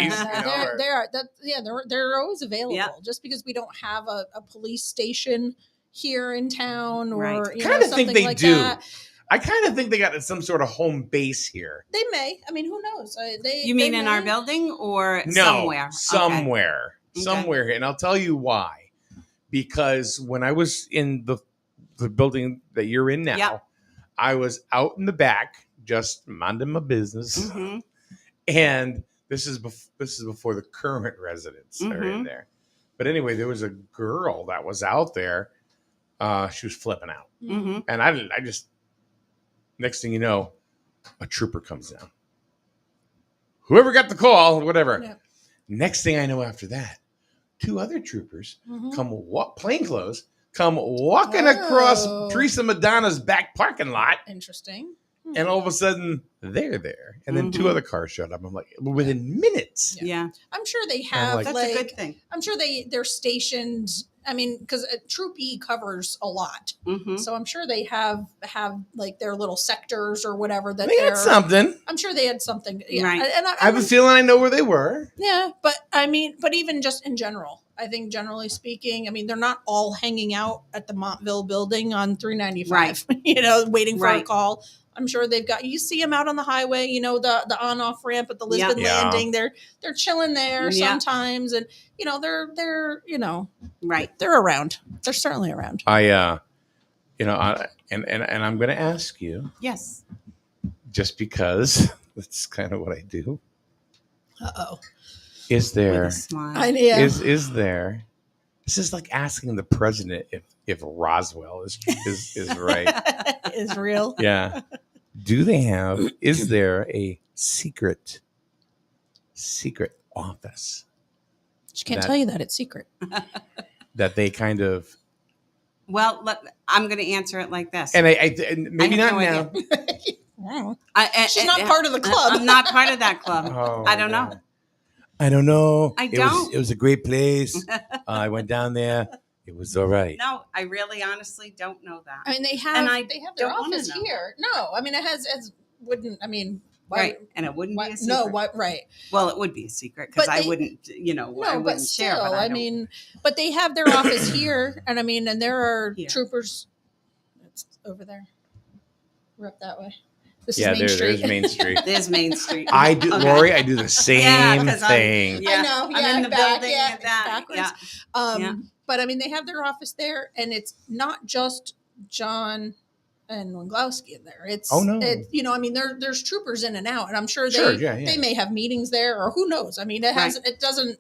Yeah, they're always available. Yeah. Just because we don't have a police station here in town or Right. Kind of think something they like do. that. I kind of think they got some sort of home base here. They may. I mean, who knows? You mean they in may. our building or No, somewhere? somewhere. Okay. Somewhere here. And I'll tell you why. Because when I was in the building that you're in now, Yep. I was out in the back just minding my business. Mm-hmm. And this is before the current residents are in there. But anyway, there was a girl that was out there. She was flipping out. Mm-hmm. And I just, next thing you know, a trooper comes down. Whoever got the call, whatever. Yeah. Next thing I know after that, 2 other troopers come plainclothes, come walking across Teresa Madonna's back parking lot. Interesting. And all of a sudden, they're there. And then 2 other cars showed up. I'm like, within minutes. Yeah. I'm sure they have like- That's a good thing. I'm sure they're stationed. I mean, because Troop E covers a lot, Mm-hmm. so I'm sure they have like their little sectors or whatever that They they're. had something. I'm sure they had something. Yeah. Right. And I have a feeling I know where they were. yeah, but I mean, but even just in general, I think generally speaking, I mean, they're not all hanging out at the Montville building on 395, waiting for a Right. call. I'm sure they've got, you see them out on the highway, the on-off ramp at the Lisbon Yeah. Landing. They're chilling there Yeah. sometimes. And, they're Right. they're around. They're certainly around. And I'm going to ask you, Yes. just because that's kind of what I do. Uh-oh. Is With there a smile. is there? This is like asking the president if Roswell is right. Is real. Yeah. Do they have? Is there a secret office She can't That- tell you that. It's secret. that they kind of? Well, I'm going to answer it like this. And and maybe I have not no now. idea. She's not part of the club. I'm not part of that club. Oh, I don't God. know. I don't know. I It don't. was a great place. I went down there. It was all right. No, I really honestly don't know that. I mean, they have And I they have their don't wanna office know. here. No, I mean, it has wouldn't. I mean, why, Right. And it wouldn't why, be a secret. no, what? Right. Well, it would be a secret because But I they- wouldn't, I No, wouldn't but share. still, But I don't- mean, but they have their office here, and I mean, and there are Here. troopers. It's over there. We're up that way. This Yeah, is Main Street. there's Main Street. there's Main Street. I do, Okay. Lori. I do the same 'cause I'm- thing. Yeah, I know, I'm yeah, in the back, building yeah, at that. backwards. Yeah. Yeah. But I mean, they have their office there, and it's not just John and Wenglowski in there. It's Oh, no. I mean, there's troopers in and out, and I'm sure Sure, yeah. they may have meetings there, or who knows. I mean, it doesn't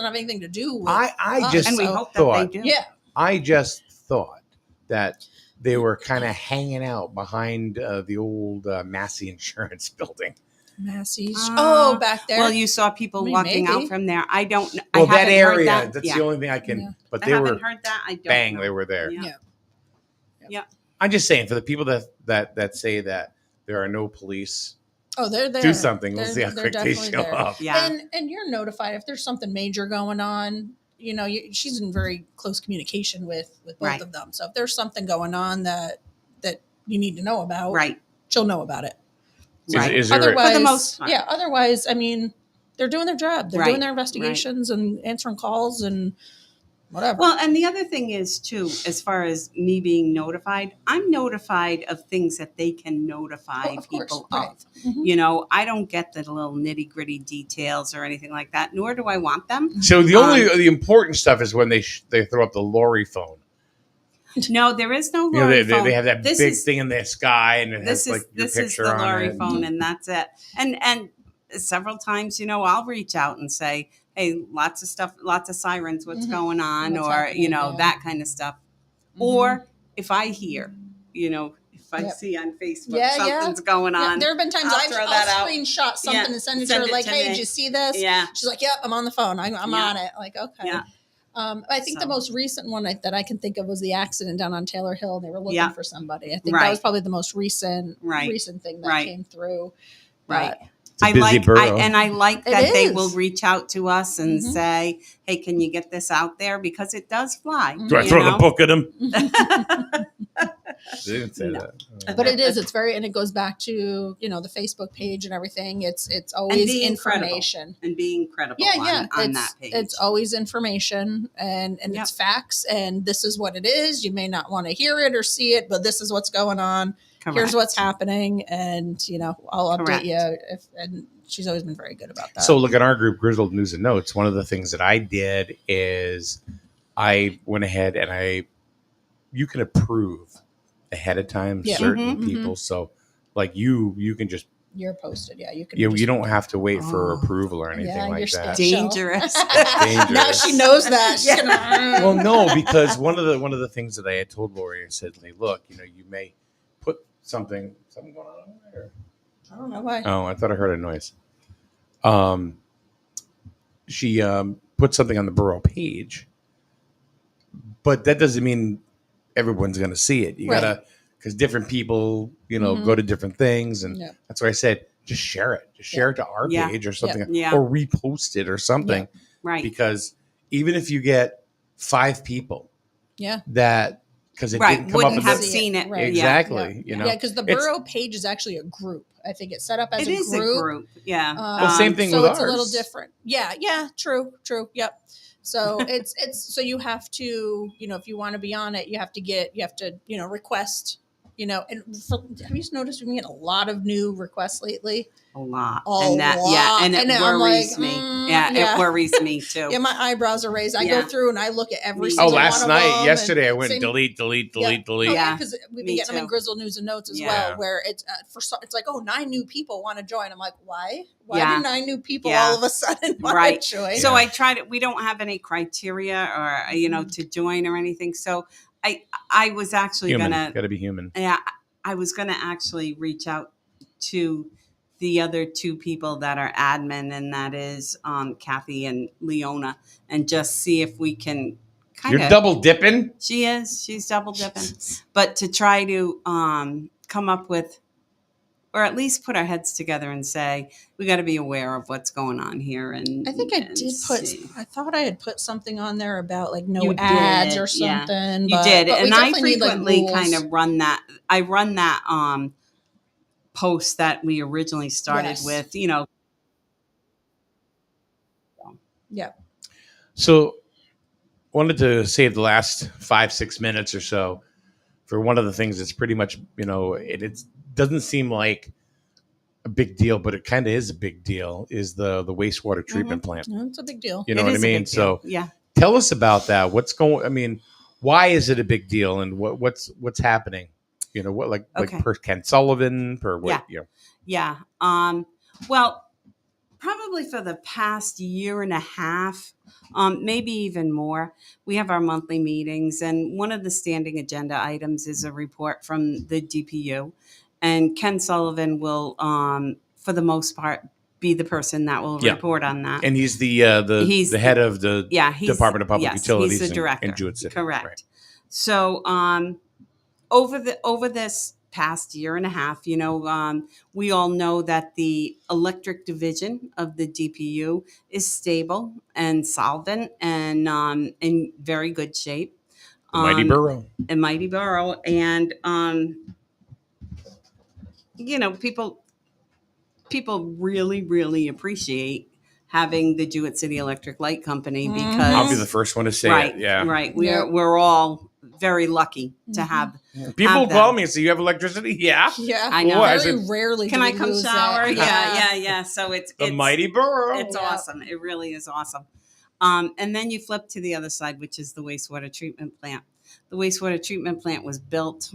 have anything to do with. I just And we So- hope that thought. they do. Yeah, I just thought that they were kind of hanging out behind the old Massey Insurance building. Massey's. Uh, Back there. Well, you saw people I mean, walking maybe. out from there. I don't know. Well, I that haven't area. heard that. That's Yeah. the only thing I can. Yeah. But I they haven't were heard that. I don't bang. know. They were there. Yeah. Yeah. I'm just saying, for the people that say that there are no police, They're there. do something. We'll They're- see how they're quick they definitely show there. up. Yeah. And you're notified if there's something major going on. She's in very close communication with both Right. of them. So if there's something going on that you need to know about, Right. she'll know about it. Right. Is there? Otherwise, For the most part. yeah. Otherwise, I mean, they're doing their job. They're Right. doing their investigations and answering calls and whatever. Well, and the other thing is too, as far as me being notified, I'm notified of things that they can notify Of course, people right. of. Mhm. I don't get the little nitty gritty details or anything like that, nor do I want them. So the important stuff is when they throw up the Laurie phone. No, there is no You know, Laurie they phone. have that This big is- thing in the sky, and it This has like is your this is picture the on Laurie it. phone, and that's it. And several times, I'll reach out and say, hey, lots of stuff, lots of sirens, what's going on, What's or, happening, yeah. that kind of stuff. Mhm. Or if I hear, if I Yep. see on Facebook Yeah, yeah. something's going Yeah, on. there have been times I'll throw I'll that out. screenshot something Yeah, and send it to send her it like, to hey, me. did you see this? Yeah. She's like, yep, I'm on the phone. I'm Yeah. on it. Like, okay. Yeah. I think the So. most recent one that I can think of was the accident down on Taylor Hill. They were looking Yeah. for somebody. I think that was Right. probably the most recent Right. thing that Right. came through. Right. But It's a busy borough. I like It that they is. will reach out to us and Mhm. say, hey, can you get this out there? Because it does fly. Mhm. Do I you throw the know? book at him? They didn't say No. that. but it's very, and it goes back to, the Facebook page and everything. It's always being credible. information. And being credible Yeah. on it's, that page. It's always information and Yep. it's facts. And this is what it is. You may not want to hear it or see it, but this is what's going on. Correct. Here's what's happening. And, I'll update Correct. you and she's always been very good about that. So look at our group, Grizzled News and Notes. One of the things that I did is I went ahead and you can approve ahead of time Yeah. certain Mhm. people. So like you can just, You're posted. Yeah. You can. you don't have to wait for Oh. approval or anything Yeah, like you're that. special. Dangerous. Now she knows that. She's Yeah. gonna, Well, no, because one of the things that I had told Laurie, I said, hey, look, you may put something going on over there. I don't know why. Oh, I thought I heard a noise. She put something on the Borough page, but that doesn't mean everyone's going to see it. You Right. gotta, because different people, Mhm. go to different things, and Yeah. that's why I said just share it. Just share it to our Yeah. page or something, Yeah. or repost it or something. Right. Because even if you get 5 people Yeah. that because it Right. didn't come up Wouldn't with have the, seen it. Right. exactly, Yeah. Yeah, because the It's- Borough page is actually a group. I think it's set up as It is a group. Yeah. Well, same thing so with it's a little ours. different. Yeah, true. Yep. So it's so you have to, if you want to be on it, you have to request, and have you noticed we get a lot of new requests lately? A lot. A and that, lot. Yeah. And it And I'm worries like, me. yeah. It worries me too. Yeah, my eyebrows are raised. I Yeah. go through and I look at every Me single Oh, too. one last of night, them, yesterday, I and went same- delete. Oh, Yeah. yeah, because we've been Me getting them in too. Grizzle News and Notes as Yeah. well, where it's it's like, 9 new people want to join. I'm like, why? Why Yeah. do 9 new people Yeah. all of a sudden want Right. to join? So I tried it. We don't have any criteria or, to join or anything. So I was actually Human, going to, got to be human. yeah, I was going to actually reach out to the other 2 people that are admin, and that is Kathy and Leona, and just see if we can kind You're of. double dipping. She's double dipping, but to try to come up with, or at least put our heads together and say we got to be aware of what's going on here. And I think I and did put. see. I thought I had put something on there about like no You ads did, or yeah. something. You but, did, but we and I definitely need, frequently rules. kind of run that. I run that post that we originally started Yes. with. Yeah. So, wanted to save the last 5-6 minutes or so for one of the things that's pretty much, it doesn't seem like a big deal, but it kind of is a big deal. Is the wastewater treatment plant? No, it's a big deal. You know It what I is a mean? big deal. So, Yeah. tell us about that. What's going? I mean, why is it a big deal, and what's happening? What like Okay. per Ken Sullivan, per what? Yeah. Well, probably for the past year and a half, maybe even more, we have our monthly meetings, and one of the standing agenda items is a report from the DPU, and Ken Sullivan will, for the most part, be the person that will Yeah. report on that. And he's the He's the head of the he's- Department of Public yes, Utilities he's the director. in Jewett City. Correct. Right. So over this past year and a half, we all know that the electric division of the DPU is stable and solvent and in very good shape. The mighty borough. A mighty borough, and people really, really appreciate having the Jewett City Electric Light Company because I'll be the first one to say right, it. Yeah. right. Yeah. We're all very lucky to have. People have call them. me and say, "You have electricity?" Yeah. Yeah. I know. Well, I Very said, rarely. Can do I we come lose shower? that. Yeah. So it's the mighty borough. It's Yeah. awesome. It really is awesome. And then you flip to the other side, which is the wastewater treatment plant. The wastewater treatment plant was built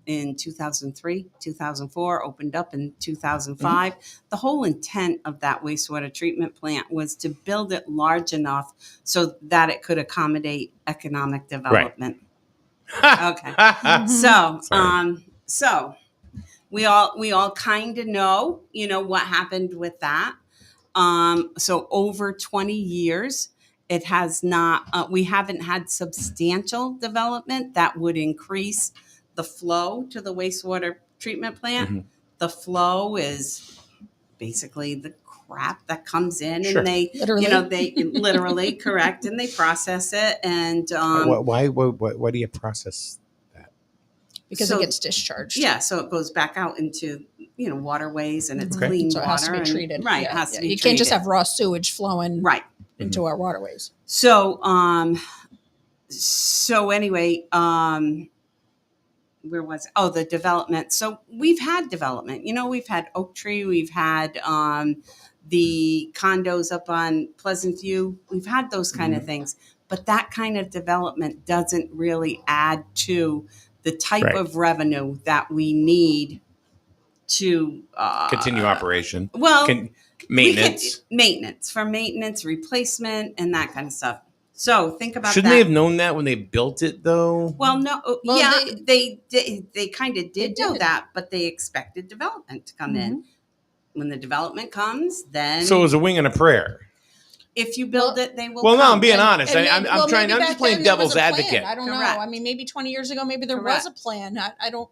in 2003, 2004, opened up in 2005. The whole intent of that wastewater treatment plant was to build it large enough so that it could accommodate economic development. Okay. So, so we all kind of know, what happened with that. So over 20 years, it has not, we haven't had substantial development that would increase the flow to the wastewater treatment plant. The flow is basically the crap that comes in Sure. and they, Literally. they literally correct and they process it. And, why do you process that? Because so- it gets discharged. yeah, so it goes back out into, waterways and it's Okay. clean So it water. has to be and- treated. Right. Yeah, It has yeah. to be You can't just treated. have raw sewage flowing Right. into our waterways. So, anyway, where was it? Oh, the development. So we've had development. We've had Oak Tree. We've had the condos up on Pleasant View. We've had those kind of things. But that kind of development doesn't really add to the type Right. of revenue that we need to Continue operation. Well, Maintenance. maintenance, replacement, and that kind of stuff. So think about Shouldn't that. they have known that when they built it, though? Well, no, Well, yeah, they kind of did They know did. that, but they expected development to come in. When the development comes, then So it was a wing and a prayer. if you build it, they will. Well, no, come. I'm being And- honest. and I'm maybe- well, trying. maybe I'm back just playing then there was devil's a plan. advocate. I don't Correct. know. I mean, maybe 20 years ago, maybe there Correct. was a plan. I don't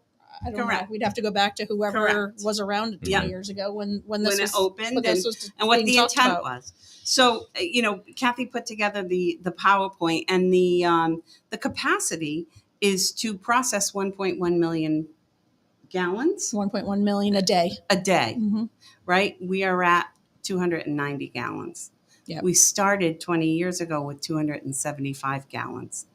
know. Correct. We'd have to go back to whoever Correct. was around 20 Yeah. years ago when When this it was opened when this was and what being the talked intent about. was. So, Kathy put together the PowerPoint, and the capacity is to process 1.1 million gallons 1.1 million a day. a day. Mm-hmm. Right? We are at 290 gallons. Yep. We started 20 years ago with 275 gallons.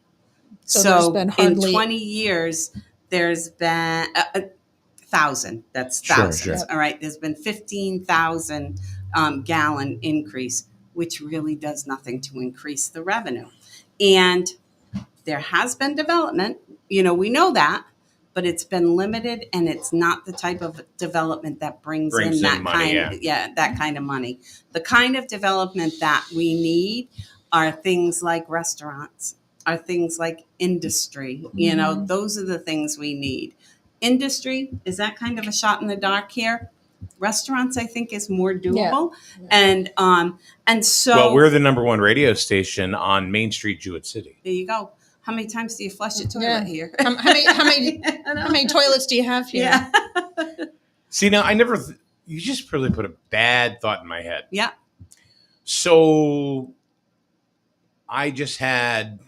So there's been hardly- in 20 years, there's been 1,000. That's Sure, thousands. sure. All right. There's been 15,000 gallon increase, which really does nothing to increase the revenue. And there has been development. We know that. But it's been limited, and it's not the type of development that brings in that money, kind that kind of money. The kind of development that we need are things like restaurants, are things like industry. Those are the things we need. Industry, is that kind of a shot in the dark here? Restaurants, I think, is more doable. Yeah. And so Well, we're the number one radio station on Main Street, Jewett City. there you go. How many times do you flush your toilet Yeah. here? How many toilets do you have here? Yeah. See, now you just really put a bad thought in my head. Yeah. So I just had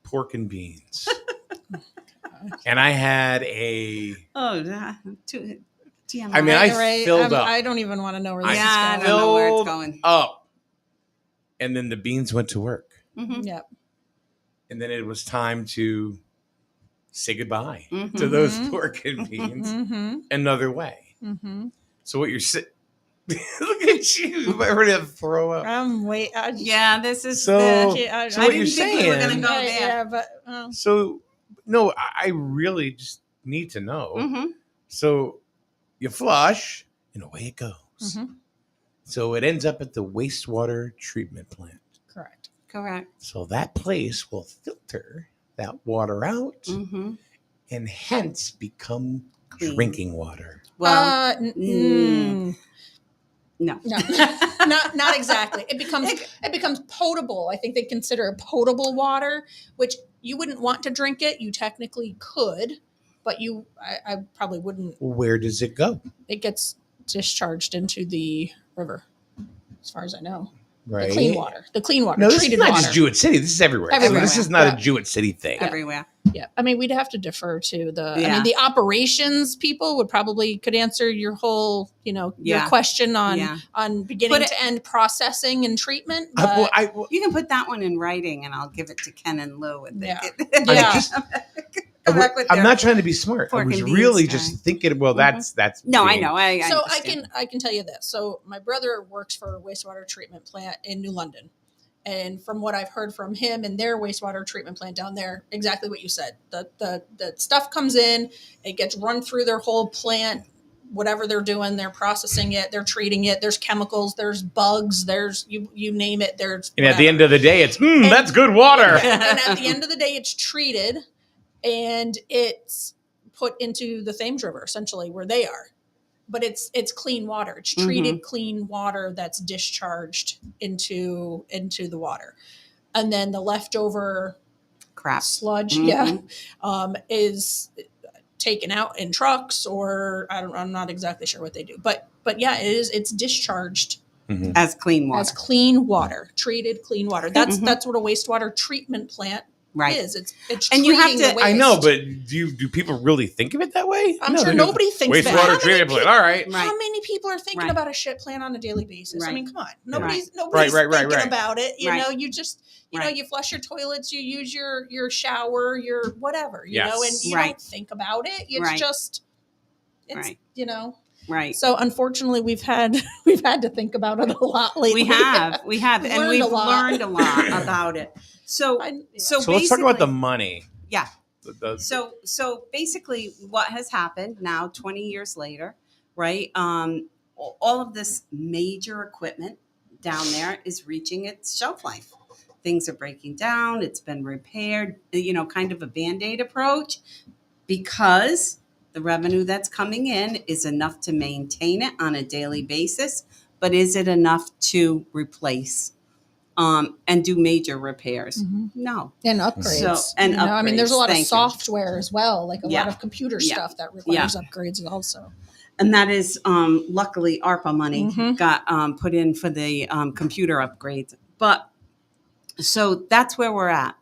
pork and beans. And I had Oh, too TMI. I mean, I filled up. I don't even want to know where this Yeah, I is don't going. know where it's filled going. up. And then the beans went to work. Mhm. Yep. And then it was time to say goodbye Mhm. to those pork and beans Mm-hmm. another way. Mm-hmm. So what you're saying, look at you, I'm ready to throw up. Yeah, this is So- the, so I what didn't you're think we were going to saying- go there. Yeah, but So, no, I really just need to know. Mhm. So you flush and away it goes. Mhm. So it ends up at the wastewater treatment plant. correct. Correct. So that place will filter that water out Mm-hmm. and hence become Clean. drinking water. Well, no. No, not exactly. It becomes potable. I think they consider it potable water, which you wouldn't want to drink it. You technically could, but I probably wouldn't. Where does it go? It gets discharged into the river, as far as I know. Right. The clean water, No, this is treated not water. just Jewett City. This is everywhere. Everywhere. This is not Yeah. a Jewett City thing. Everywhere. Yeah, I mean, we'd have to defer to the. I Yeah. mean, the operations people could answer your whole, your Yeah. question on Yeah. beginning Put it- to end processing and treatment. But You can put that one in writing, and I'll give it to Ken and Lou. And they Yeah. can- Yeah. Come back with I'm their- not trying to be smart. I pork was and beans really guy. just thinking, well, Mhm. that's No, I being- know. I so understand. I can tell you this. So my brother works for a wastewater treatment plant in New London, And from what I've heard from him and their wastewater treatment plant down there, exactly what you said. The stuff comes in, it gets run through their whole plant, whatever they're doing, they're processing it, they're treating it. There's chemicals, there's bugs, there's you name it. There's And at the whatever. end of the day, it's that's good water. And at the end of the day, it's treated and it's put into the Thames River, essentially where they are. But it's clean water. It's treated clean water that's discharged into the water, and then the leftover Crap. sludge, is taken out in trucks, or I'm not exactly sure what they do, but yeah, it's discharged As clean water. as clean water, treated clean water. That's what a wastewater treatment plant is. It's And you have treating the to- waste. I know, but do people really think of it that way? I'm No, sure they just nobody thinks that. How wastewater many treatment plant. All right. Right. How many people are thinking Right. about a shit plant on a daily basis? I Right. mean, come on. Nobody's Right, thinking about it. You Right. know, you just, you know, Right. you flush your toilets, you use your shower, your whatever, you Yes. know, and you Right. don't think about it. It's Right. just, it's, Right. you know. Right. So unfortunately we've had to think about it a lot lately. We have, We've and learned we've a lot. learned a lot about it. So, So let's talk about the money. Yeah. The- So basically what has happened now 20 years later, right? All of this major equipment down there is reaching its shelf life. Things are breaking down. It's been repaired, you know, kind of a Band-Aid approach, because the revenue that's coming in is enough to maintain it on a daily basis, but is it enough to replace and do major repairs? No. and upgrades. So- and you know? I mean, there's a lot upgrades, of thank you. software as well, like a Yeah. lot of computer Yeah. stuff that requires upgrades also. And that is, luckily, ARPA money Mhm. got put in for the computer upgrades. But so that's where we're at.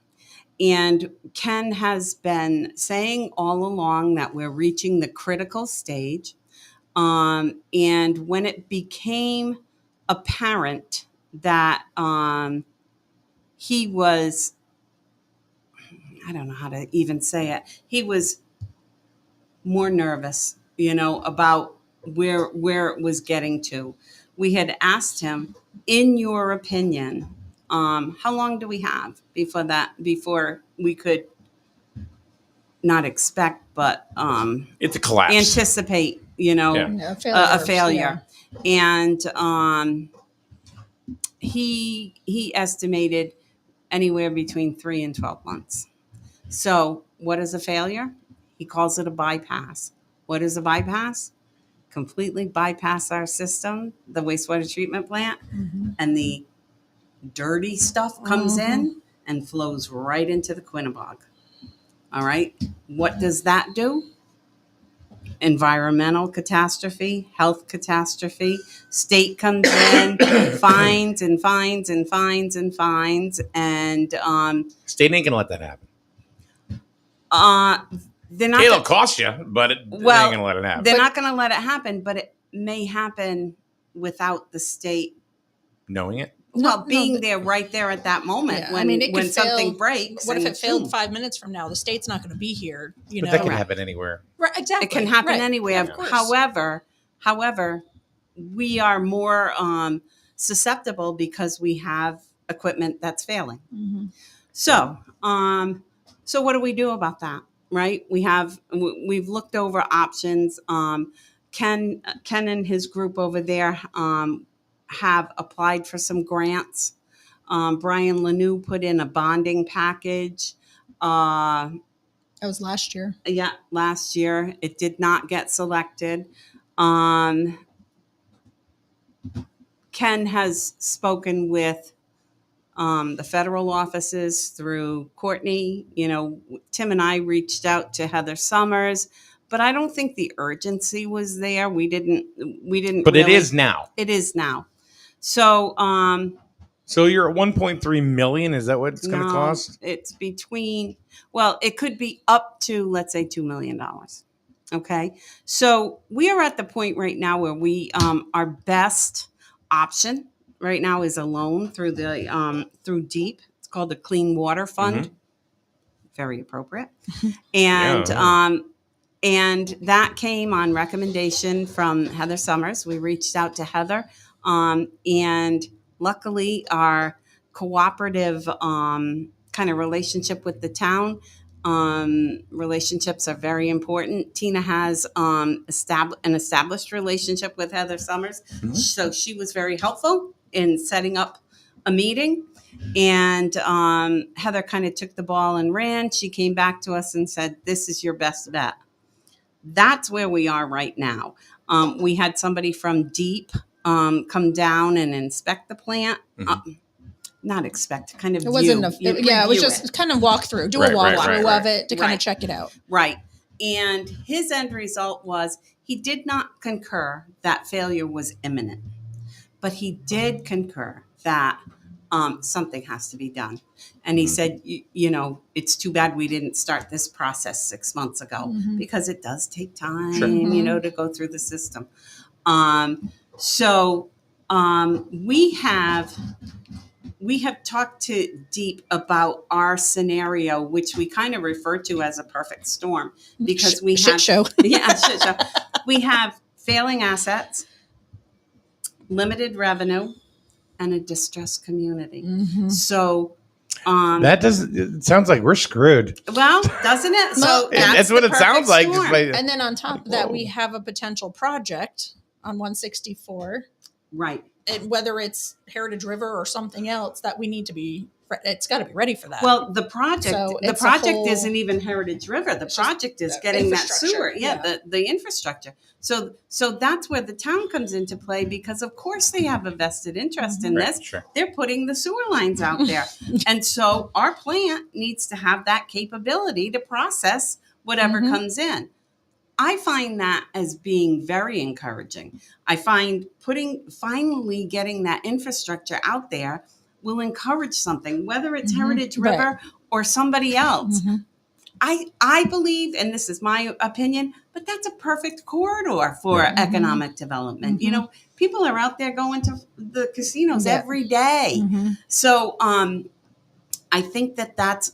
And Ken has been saying all along that we're reaching the critical stage. And when it became apparent that he was, I don't know how to even say it, he was more nervous, you know, about where it was getting to. We had asked him, in your opinion, how long do we have before we could not expect, but it's a collapse. anticipate, you know, Yeah. a failure. And he estimated anywhere between 3 and 12 months. So what is a failure? He calls it a bypass. What is a bypass? Completely bypass our system, the wastewater treatment plant, and the dirty stuff comes in and flows right into the Quinnebog. All right. What does that do? Environmental catastrophe, health catastrophe. State comes in, fines and fines and fines and fines, and State ain't gonna let that happen. they're not. It'll cost you, but they ain't gonna let it happen. They're not going to let it happen, but it may happen without the state. Knowing it. Being there right there at that moment Yeah, when, I mean, it could when something fail. breaks. What if and it failed boom. 5 minutes from now? The state's not going to be here. You But know, that can Right. happen anywhere. Right, exactly. It can happen Right. anywhere. Of course. However, we are more susceptible because we have equipment that's failing. Mhm. So what do we do about that? Right? We've looked over options. Ken and his group over there have applied for some grants. Brian Lanou put in a bonding package. That was last year. Yeah, last year. It did not get selected. Ken has spoken with the federal offices through Courtney. You know, Tim and I reached out to Heather Summers, but I don't think the urgency was there. We didn't. But really, it is now. It is now. So So you're at 1.3 million. Is that what it's going to no, cost? it's between. Well, it could be up to, let's say, $2 million. Okay, so we are at the point right now where we our best option right now is a loan through the through DEEP. It's called the Clean Water Fund. Very appropriate. And Yeah. and that came on recommendation from Heather Summers. We reached out to Heather, and luckily our cooperative kind of relationship with the town. Relationships are very important. Tina has an established relationship with Heather Summers, so she was very helpful in setting up a meeting. And Heather kind of took the ball and ran. She came back to us and said, "This is your best bet." That's where we are right now. We had somebody from Deep come down and inspect the plant. Not expect, kind of It wasn't enough. It was review just kind of walk through, do Right, a right, walkthrough right, of it to kind Right. of check it out. Right. And his end result was he did not concur that failure was imminent, but he did concur that something has to be done. And he said, you know, it's too bad we didn't start this process 6 months ago because it does take time, Sure. you know, to go through the system. So we have talked to Deep about our scenario, which we kind of refer to as a perfect storm because we shit have show. shit show. We have failing assets, limited revenue, and a distressed community. So That doesn't. It sounds like we're screwed. well, doesn't it? So That's what the it sounds perfect like. storm. Just by, And then on top of that, Whoa. we have a potential project on 164, Right. and whether it's Heritage River or something else that we need to be, it's got to be ready for that. Well, the project So it's a whole- isn't even Heritage River. The It's just project is the getting that infrastructure, sewer. yeah. The infrastructure. So that's where the town comes into play because of course they have a vested interest in right, this. sure. They're putting the sewer lines out there. And so our plant needs to have that capability to process whatever comes in. I find that as being very encouraging. I find finally getting that infrastructure out there will encourage something, whether it's Heritage Right. River or somebody else. I believe, and this is my opinion, but that's a perfect corridor for economic development. You know, people are out there going to the casinos Yeah. every day. So I think that that's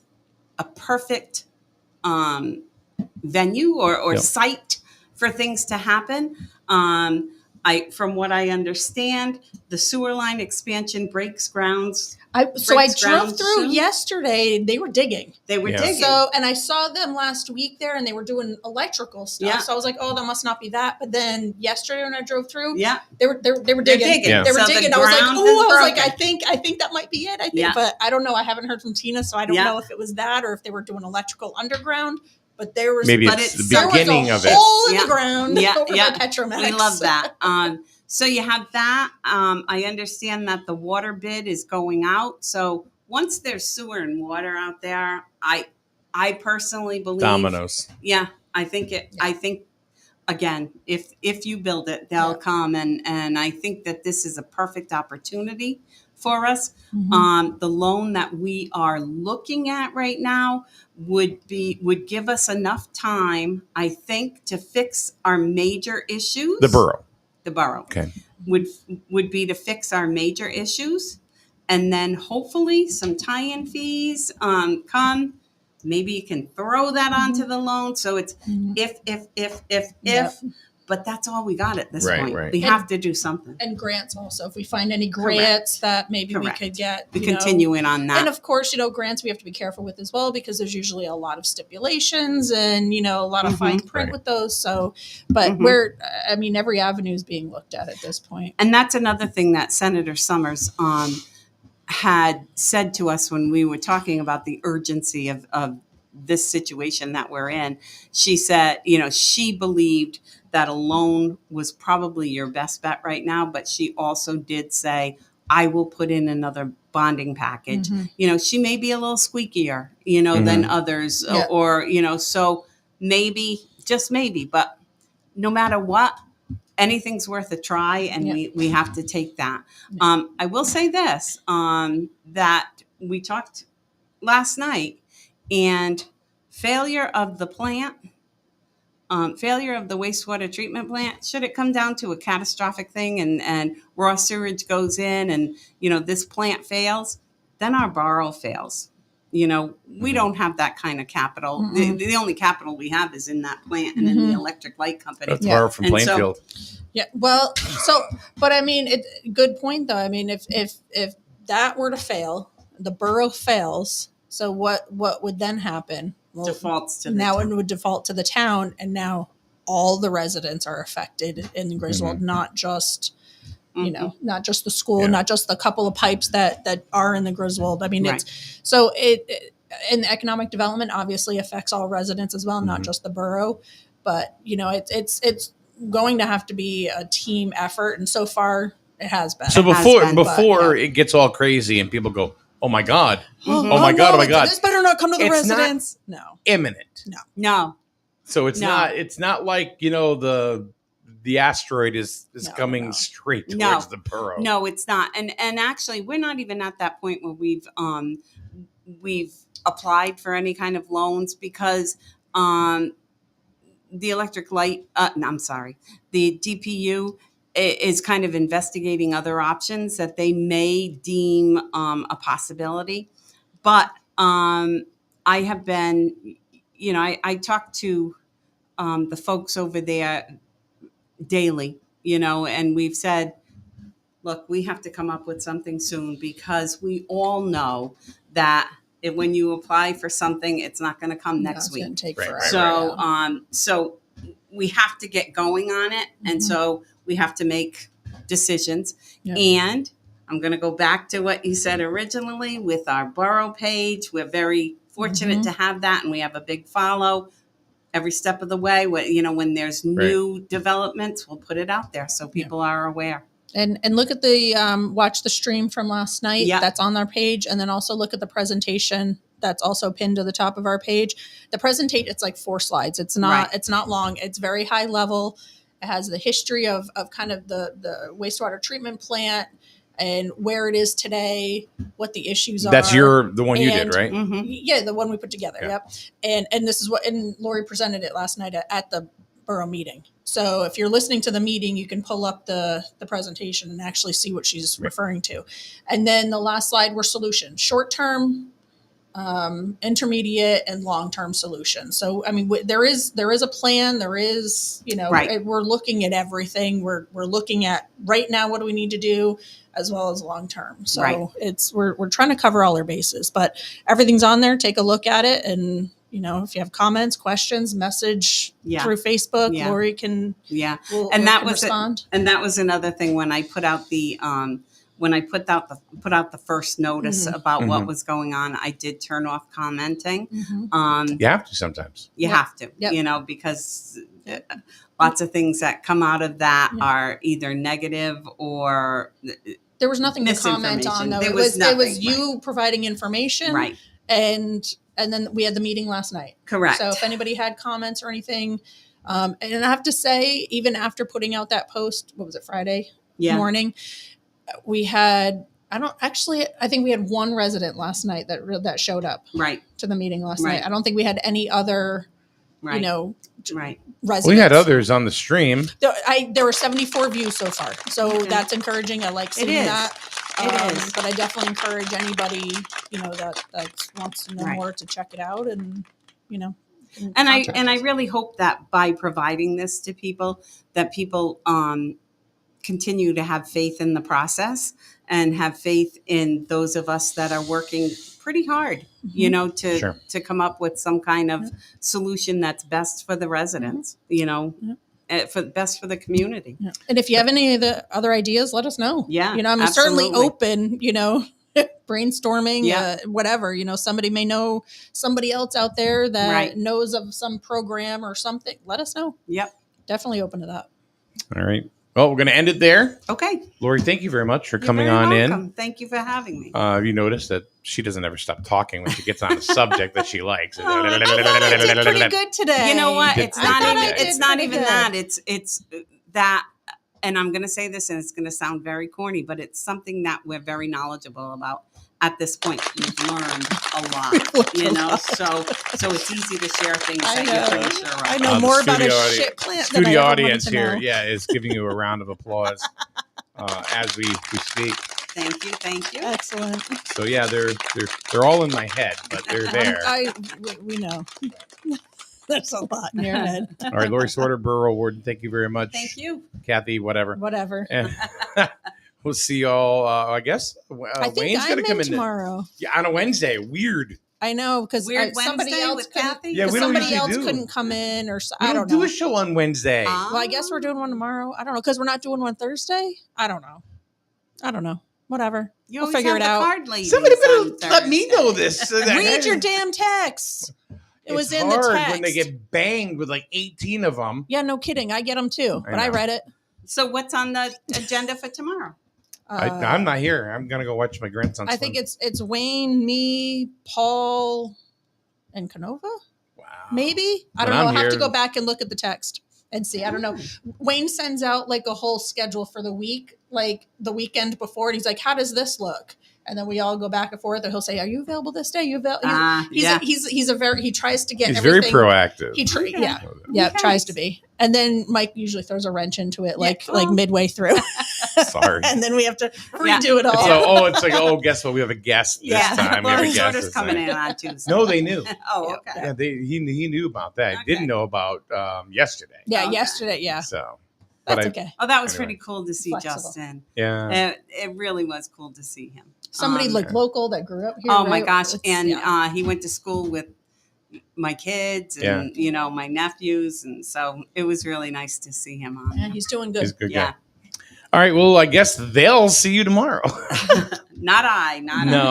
a perfect venue or Yep. site for things to happen. From what I understand, the sewer line expansion breaks grounds. I breaks drove ground through soon. yesterday. They were digging. They were Yeah. digging. So, and I saw them last week there, and they were doing electrical stuff. Yeah. So I was like, "Oh, that must not be that." But then yesterday when I drove through, yeah, they were digging. they're digging. Yeah. They were So the digging. I was like, ground "Oh, is I was like, broken. I think that might be it. I think, Yeah. but I don't know. I haven't heard from Tina, so I don't Yeah. know if it was that or if they were doing electrical underground. But there was Maybe But it's it's the so- beginning there of was it. a hole in Yeah. the ground Yeah, over yeah. by Petromatics. We love that. So you have that. I understand that the water bid is going out. So once there's sewer and water out there, I personally believe Dominoes. Yeah, I think it. I think again, if you build it, they'll come, and I think that this is a perfect opportunity for us. The loan that we are looking at right now would give us enough time, I think, to fix our major issues. The borough. The borough Okay. would be to fix our major issues, and then hopefully some tie-in fees come. Maybe you can throw that onto the loan. So it's if, Yep. but that's all we got at this Right, point. right. We have to do something. And grants also. If we find any grants that maybe Correct. we could get, We you know. continue in on that. And of course, grants we have to be careful with as well because there's usually a lot of stipulations and, a lot of fine print Right. with those. So, but every avenue is being looked at this point. And that's another thing that Senator Summers had said to us when we were talking about the urgency of this situation that we're in. She said, she believed that a loan was probably your best bet right now, but she also did say, I will put in another bonding package. She may be a little squeakier, than others Yeah. or, so maybe, just maybe, but no matter what, anything's worth a try, and we have to take that. I will say this, that we talked last night, and failure of the plant, failure of the wastewater treatment plant, should it come down to a catastrophic thing and raw sewage goes in and, this plant fails, then our borough fails. We don't have that kind of capital. The only capital we have is in that plant and in the electric light company. That's borrowed from And so- Plainfield. Yeah. Well, but good point though. I mean, if that were to fail the borough fails, so what would then happen? Well, Defaults to the now town. it would default to the town, and now all the residents are affected in Griswold, not just not just the school, not just the couple of pipes that are in the Griswold. I mean, Right. and economic development obviously affects all residents as well, not just the borough. But it's going to have to be a team effort, and so far it has been. So It has before been, before yeah. it gets all crazy and people go, "Oh my God, Mhm. oh my God, oh my God." This better not come to the It's not- residents. No. imminent. No. So it's No. not like the asteroid is No, coming no. straight No. towards the borough. No, it's not. And actually, we're not even at that point where we've applied for any kind of loans because the electric light. No, I'm sorry, the DPU is kind of investigating other options that they may deem a possibility. But I have been, I talk to the folks over there daily, and we've said, look, we have to come up with something soon because we all know that when you apply for something, it's not going to come next It's week. gonna take Right, forever. right, So, so we have to get going on it, and so we have to make decisions. Yeah. And I'm going to go back to what you said originally with our borough page. We're very fortunate to have that, and we have a big follow every step of the way. When there's new developments, we'll put it out there so people are aware. And look at the watch the stream from last night. Yeah. That's on our page, and then also look at the presentation that's also pinned to the top of our page. The presentation, it's like 4 slides. It's not Right. it's not long. It's very high level. It has the history of kind of the wastewater treatment plant and where it is today, what the issues are. That's the one you did, And- right? Mhm. Yeah, the one we put together. Yeah. Yep. And this is and Laurie presented it last night at the borough meeting. So if you're listening to the meeting, you can pull up the presentation and actually see what she's referring to. And then the last slide were solutions: short-term, intermediate, and long-term solutions. So I mean, there is a plan. There is, Right. we're looking at everything. We're looking at right now what do we need to do, as well as long-term. So Right. we're trying to cover all our bases, but everything's on there. Take a look at it, and if you have comments, questions, message Yeah. through Facebook. Yeah. Laurie can Yeah. will And that can was it. respond. And that was another thing when I put out the first notice about what Mhm. was going on. I did turn off commenting. Mhm. You have to sometimes. You Yep. have to, Yep. because lots of things that come out of that Yeah. are either negative or There was nothing to comment on, Misinformation. though. There It was was nothing, you providing information, right. and then we had the meeting last night. Correct. So if anybody had comments or anything, and I have to say, even after putting out that post, what was it, Friday Yeah. morning, we had. I think we had one resident last night that showed up Right. to the meeting last Right. night. I don't think we had any other, Right. residents. We had others on the stream. There were 74 views so far, so Okay. that's encouraging. I like seeing is. that. It is. But I definitely encourage anybody, that wants to know Right. more to check it out, and And I contact us. really hope that by providing this to people, that people continue to have faith in the process and have faith in those of us that are working pretty hard, to Sure. to come up with some kind of solution that's best for the residents, best for the community. Yeah. And if you have any of the other ideas, let us know. Yeah, I'm certainly absolutely. open. Brainstorming, Yeah. whatever. Somebody may know somebody else out there that Right. knows of some program or something. Let us know. Yep. Definitely open to that. All right. Well, we're going to end it there. Okay. Laurie, thank you very much for You're coming very on welcome. Thank you for having me. in. You noticed that she doesn't ever stop talking when she gets on a subject that she likes. I thought I did pretty good today. You know what? did It's pretty not good even. today. It's not Pretty even good. that. It's that. And I'm going to say this, and it's going to sound very corny, but it's something that we're very knowledgeable about at this point. We've learned a lot, so it's easy to share things I that know. you're pretty sure of. I know The more about a studio shit plant than I Studio ever wanted audience to here, know. is giving you a round of applause as we speak. Thank you. Excellent. So yeah, they're all in my head, but they're there. We know. There's a lot in your head. All right, Laurie Sorder, Borough Warden, thank you very much. Thank you. Kathy, whatever. Whatever. And We'll see y'all. I guess I think Wayne's I'm gonna come in in tomorrow. Yeah, on a Wednesday. Weird. I know because Weird somebody Wednesday else with couldn't. Kathy? Yeah, we don't somebody usually else do. couldn't come in, or We I don't don't do know. a show on Wednesday. Well, I guess we're doing one tomorrow. I don't know because we're not doing one Thursday. I don't know. Whatever. You We'll always figure have it the out. card ladies Somebody on better let me know Thursday. this. Read your damn text. It was It's in the hard text. when they get banged with like 18 of them. Yeah, no kidding. I get them too, but I know. read it. So what's on the agenda for tomorrow? I'm not here. I'm gonna go watch my grandson. I think swim. it's Wayne, me, Paul, and Canova. Wow. Maybe. I When don't know. I'm I'll have to here- go back and look at the text and see. I don't know. Wayne sends out like a whole schedule for the week, like the weekend before, and he's like, "How does this look?" And then we all go back and forth, and he'll say, "Are you available this day? You available?" Yeah. He tries to get He's very everything. proactive. Okay. Yeah, Okay. tries to be. And then Mike usually throws a wrench into it, like well. midway through, Sorry. and then we have to Yeah. redo it all. It's like, guess what? We have a guest this time. We have a Laurie guest Sorder's this coming time. in on Tuesday. No, they knew. Oh, okay. Yeah, he knew about that. Okay. Didn't know about yesterday. Yeah, Okay. yesterday. Yeah, So, that's okay. Oh, that was Anyway. pretty cool to see Flexible. Justin. yeah. It really was cool to see him. Somebody like local that grew up here. Oh my right? gosh! It's- And yeah. he went to school with my kids and my nephews, and so it was really nice to see him on. Yeah, he's doing good. He's a good Yeah. guy. All right. Well, I guess they'll see you tomorrow. Not I. No.